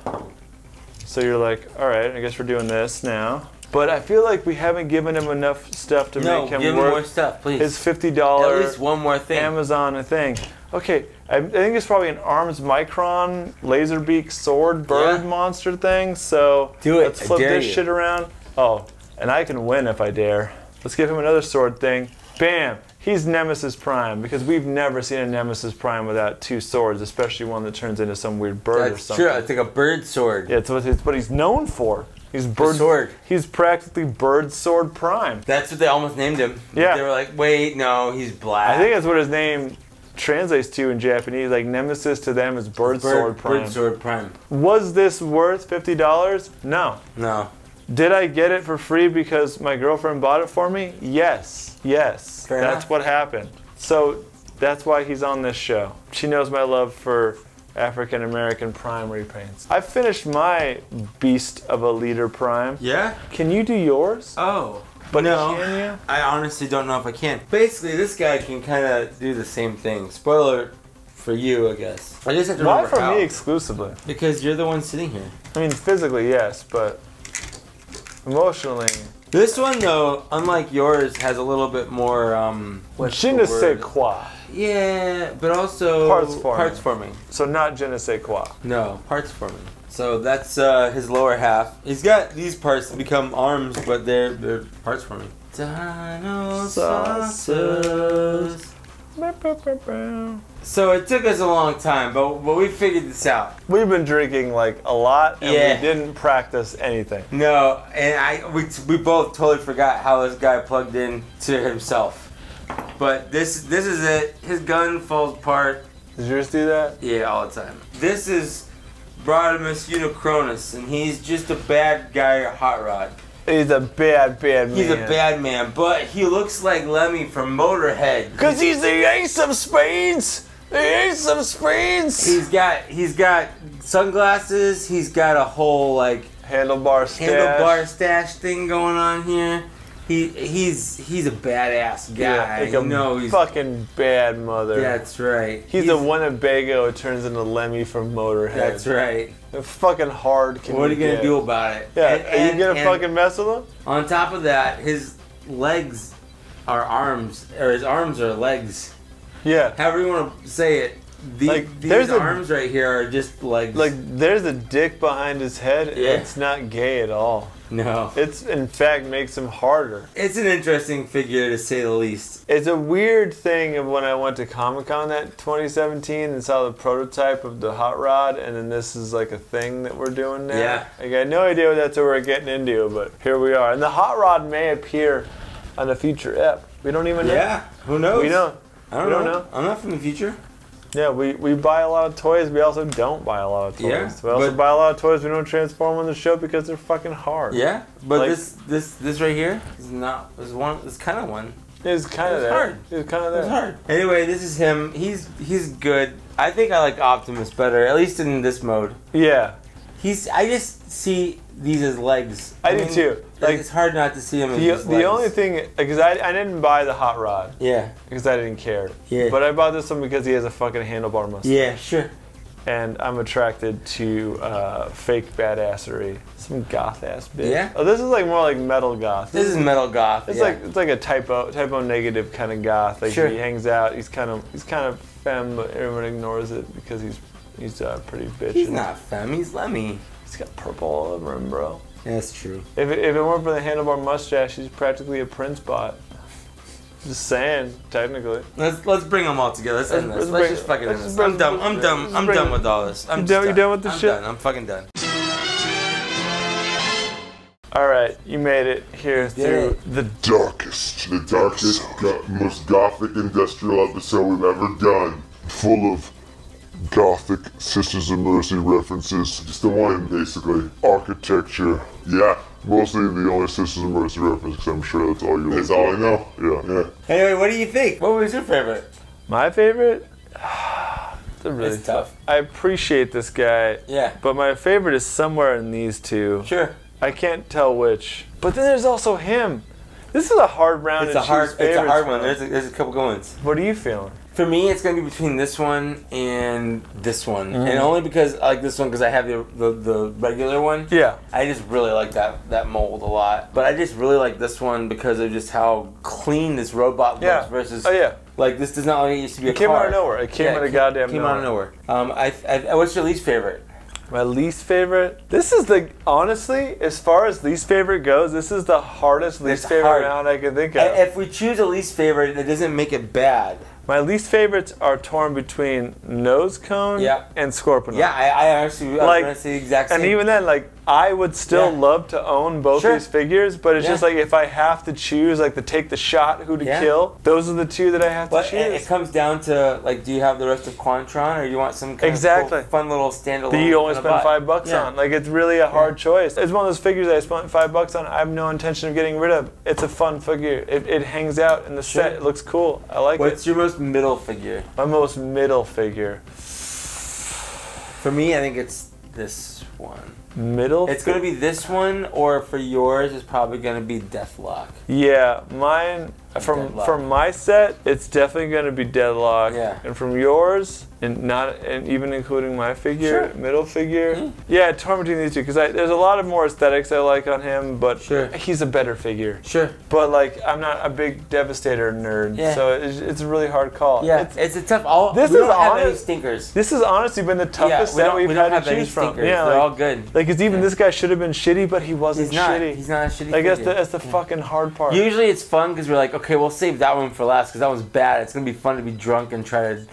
Speaker 1: So you're like, all right, I guess we're doing this now. But I feel like we haven't given him enough stuff to make him
Speaker 2: give
Speaker 1: worth
Speaker 2: him more stuff, please.
Speaker 1: His $50
Speaker 2: at least one more thing.
Speaker 1: Amazon thing. Okay, I think it's probably an Arms Micron laser beak sword bird monster thing. So let's flip this shit around. Oh, and I can win if I dare. Let's give him another sword thing. Bam! He's Nemesis Prime, because we've never seen a Nemesis Prime without two swords, especially one that turns into some weird bird or something.
Speaker 2: That's true. It's like a bird sword.
Speaker 1: Yeah, it's what he's known for. He's bird
Speaker 2: sword.
Speaker 1: He's practically Bird Sword Prime.
Speaker 2: That's what they almost named him.
Speaker 1: Yeah.
Speaker 2: They were like, wait, no, he's black.
Speaker 1: I think that's what his name translates to in Japanese. Like Nemesis to them is Birdsword Prime.
Speaker 2: Birdsword Prime.
Speaker 1: Was this worth $50? No.
Speaker 2: No.
Speaker 1: Did I get it for free because my girlfriend bought it for me? Yes. Yes.
Speaker 2: Fair
Speaker 1: That's
Speaker 2: enough.
Speaker 1: what happened. So that's why he's on this show. She knows my love for African American Prime repaints. I finished my Beast of a Liter Prime.
Speaker 2: Yeah?
Speaker 1: Can you do yours?
Speaker 2: Oh.
Speaker 1: But
Speaker 2: no,
Speaker 1: can you?
Speaker 2: I honestly don't know if I can. Basically, this guy can kind of do the same thing. Spoiler for you, I guess. I just have to
Speaker 1: Why
Speaker 2: remember
Speaker 1: for
Speaker 2: how.
Speaker 1: me exclusively?
Speaker 2: Because you're the one sitting here.
Speaker 1: I mean, physically, yes, but emotionally...
Speaker 2: This one, though, unlike yours, has a little bit more,
Speaker 1: Je ne sais quoi.
Speaker 2: Yeah, but also...
Speaker 1: Parts forming. So not je ne sais quoi.
Speaker 2: No, parts forming. So that's his lower half. He's got these parts that become arms, but they're parts forming. Dinosaurs. So it took us a long time, but we figured this out.
Speaker 1: We've been drinking like a lot, and
Speaker 2: Yeah.
Speaker 1: we didn't practice anything.
Speaker 2: No, and we both totally forgot how this guy plugged in to himself. But this is it. His gun falls apart.
Speaker 1: Does yours do that?
Speaker 2: Yeah, all the time. This is Brodimus Unicronus, and he's just a bad guy hot rod.
Speaker 1: He's a bad man.
Speaker 2: He's a bad man, but he looks like Lemmy from Motorhead.
Speaker 1: Cause he's the ace of spades. The ace of spades.
Speaker 2: He's got sunglasses. He's got a whole like
Speaker 1: handlebar
Speaker 2: stash thing going on here. He's a badass guy.
Speaker 1: Yeah, like he's fucking bad mother.
Speaker 2: That's right.
Speaker 1: He's a Winnebago who turns into Lemmy from Motorhead.
Speaker 2: That's right.
Speaker 1: How fucking hard can
Speaker 2: What are you
Speaker 1: get?
Speaker 2: gonna do about it?
Speaker 1: Yeah, are you gonna fucking mess with him?
Speaker 2: On top of that, his legs are arms, or his arms are legs.
Speaker 1: Yeah.
Speaker 2: However you want to say it. These arms right here are just legs.
Speaker 1: Like, there's a dick behind his head.
Speaker 2: Yeah.
Speaker 1: It's not gay at all.
Speaker 2: No.
Speaker 1: It's, in fact, makes him harder.
Speaker 2: It's an interesting figure, to say the least.
Speaker 1: It's a weird thing of when I went to Comic-Con that 2017 and saw the prototype of the hot rod, and then this is like a thing that we're doing now.
Speaker 2: Yeah.
Speaker 1: I got no idea what that's what we're getting into, but here we are. And the hot rod may appear on a future ep. We don't even know.
Speaker 2: Yeah, who knows?
Speaker 1: We don't.
Speaker 2: I don't know. I'm not from the future.
Speaker 1: Yeah, we buy a lot of toys. We also don't buy a lot of toys.
Speaker 2: Yeah,
Speaker 1: we also buy a lot of toys we don't transform on the show because they're fucking hard.
Speaker 2: Yeah, but
Speaker 1: like,
Speaker 2: this right here is not. It's kind of one.
Speaker 1: It's kind of there.
Speaker 2: Hard.
Speaker 1: It's kind of there.
Speaker 2: It's hard. Anyway, this is him. He's good. I think I like Optimus better, at least in this mode.
Speaker 1: Yeah.
Speaker 2: I just see these as legs.
Speaker 1: I do too.
Speaker 2: Like, it's hard not to see him as legs.
Speaker 1: The only thing, because I didn't buy the hot rod.
Speaker 2: Yeah.
Speaker 1: Because I didn't care.
Speaker 2: Yeah.
Speaker 1: But I bought this one because he has a fucking handlebar mustache.
Speaker 2: Yeah, sure.
Speaker 1: And I'm attracted to fake badassery. Some goth ass bitch.
Speaker 2: Yeah.
Speaker 1: Oh, this is like more like metal goth.
Speaker 2: This is metal goth.
Speaker 1: It's like a typo negative kind of goth. Like
Speaker 2: sure.
Speaker 1: He hangs out. He's kind of femme, but everyone ignores it because he's pretty bitch.
Speaker 2: He's not femme. He's Lemmy.
Speaker 1: He's got purple all over him, bro.
Speaker 2: Yeah, that's true.
Speaker 1: If it weren't for the handlebar mustache, he's practically a Prince bot. Just saying, technically.
Speaker 2: Let's bring them all together. Let's end this. Let's just fucking end this. I'm done. I'm done with all this.
Speaker 1: You done with this shit?
Speaker 2: I'm done. I'm fucking done.
Speaker 1: All right, you made it here through the
Speaker 4: darkest, most gothic industrial episode we've ever done. Full of Gothic Sisters of Mercy references. Just the one, basically. Architecture. Yeah, mostly the only Sisters of Mercy reference, because I'm sure that's all you know. That's all I know. Yeah.
Speaker 2: Anyway, what do you think? What was your favorite?
Speaker 1: My favorite?
Speaker 2: It's tough.
Speaker 1: I appreciate this guy.
Speaker 2: Yeah.
Speaker 1: But my favorite is somewhere in these two.
Speaker 2: Sure.
Speaker 1: I can't tell which. But then there's also him. This is a hard round to choose favorites.
Speaker 2: It's a hard one. There's a couple good ones.
Speaker 1: What are you feeling?
Speaker 2: For me, it's going to be between this one and this one. And only because I like this one because I have the regular one.
Speaker 1: Yeah.
Speaker 2: I just really like that mold a lot. But I just really like this one because of just how clean this robot looks versus...
Speaker 1: Oh, yeah.
Speaker 2: Like, this does not only used to be a car.
Speaker 1: It came out of nowhere. It came out of goddamn nowhere.
Speaker 2: Came out of nowhere. What's your least favorite?
Speaker 1: My least favorite? This is honestly, as far as least favorite goes, this is the hardest least favorite round I can think of.
Speaker 2: If we choose a least favorite, it doesn't make it bad.
Speaker 1: My least favorites are torn between Nose Cone and Scorpion.
Speaker 2: Yeah, I actually was going to say the exact same.
Speaker 1: And even then, like, I would still love to own both these figures, but it's just like if I have to choose, like, to take the shot, who to kill, those are the two that I have to choose.
Speaker 2: It comes down to, like, do you have the rest of Quantron, or do you want some kind of cool, fun little standalone
Speaker 1: that you only spend $5 on? Like, it's really a hard choice. It's one of those figures that I spent $5 on. I have no intention of getting rid of. It's a fun figure. It hangs out in the set. It looks cool. I like it.
Speaker 2: What's your most middle figure?
Speaker 1: My most middle figure.
Speaker 2: For me, I think it's this one.
Speaker 1: Middle?
Speaker 2: It's going to be this one, or for yours, it's probably going to be Deathlock.
Speaker 1: Yeah, mine, from my set, it's definitely going to be Deadlock.
Speaker 2: Yeah.
Speaker 1: And from yours, and even including my figure, middle figure. Yeah, torn between these two, because there's a lot of more aesthetics I like on him, but he's a better figure. But like, I'm not a big Devastator nerd, so it's a really hard call.
Speaker 2: Yeah, it's a tough. We don't have any stinkers.
Speaker 1: This has honestly been the toughest set we've had to choose from. Yeah,
Speaker 2: they're all good.
Speaker 1: Like, because even this guy should have been shitty, but he wasn't shitty.
Speaker 2: He's not a shitty.
Speaker 1: Like, that's the fucking hard part.
Speaker 2: Usually it's fun because we're like, okay, we'll save that one for last because that one's bad. It's gonna be fun to be drunk and try to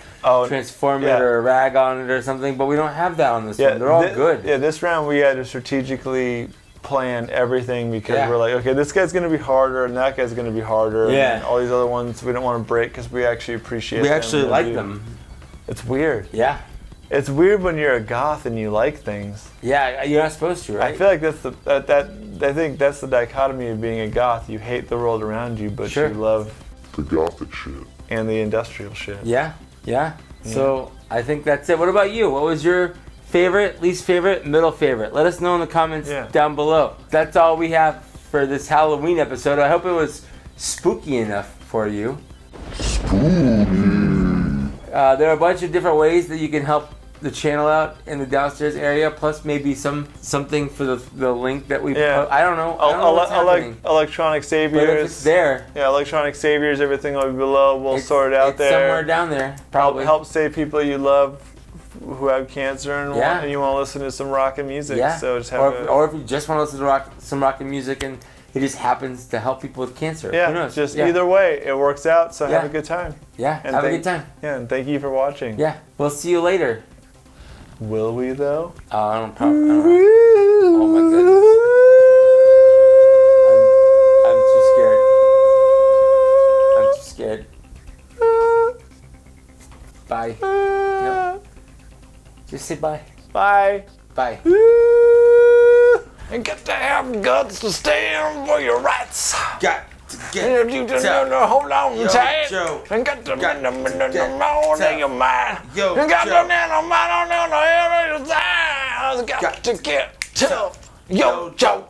Speaker 2: transform it or rag on it or something, but we don't have that on this one. They're all good.
Speaker 1: Yeah, this round we had to strategically plan everything because we're like, okay, this guy's going to be harder and that guy's going to be harder. And all these other ones we don't want to break because we actually appreciate them.
Speaker 2: We actually like them.
Speaker 1: It's weird.
Speaker 2: Yeah.
Speaker 1: It's weird when you're a goth and you like things.
Speaker 2: Yeah, you're not supposed to, right?
Speaker 1: I feel like I think that's the dichotomy of being a goth. You hate the world around you, but you love
Speaker 4: the Gothic shit.
Speaker 1: And the industrial shit.
Speaker 2: Yeah. So I think that's it. What about you? What was your favorite, least favorite, middle favorite? Let us know in the comments down below. That's all we have for this Halloween episode. I hope it was spooky enough for you.
Speaker 4: Spooky.
Speaker 2: There are a bunch of different ways that you can help the channel out in the downstairs area, plus maybe something for the link that we put. I don't know.
Speaker 1: Electronic Saviors.
Speaker 2: But if it's there.
Speaker 1: Yeah, Electronic Saviors, everything will be below. We'll sort it out there.
Speaker 2: Somewhere down there, probably.
Speaker 1: Help save people you love who have cancer and you want to listen to some rockin' music. So just have
Speaker 2: or if you just want to listen to some rockin' music and it just happens to help people with cancer.
Speaker 1: Yeah,
Speaker 2: who knows?
Speaker 1: Just either way, it works out, so have a good time.
Speaker 2: Yeah, have a good time.
Speaker 1: Yeah, and thank you for watching.
Speaker 2: Yeah, we'll see you later.
Speaker 1: Will we, though?
Speaker 2: I don't know. Oh, my goodness. I'm too scared. Bye. No. Just say bye.
Speaker 1: Bye.
Speaker 2: Bye.
Speaker 1: And got to have guts to stand for your rights.
Speaker 2: Got to get
Speaker 1: and you just hold on tight. And got to get them in the morning, your mind. And got to get them on the other side. Got to get tough. Yo, Joe.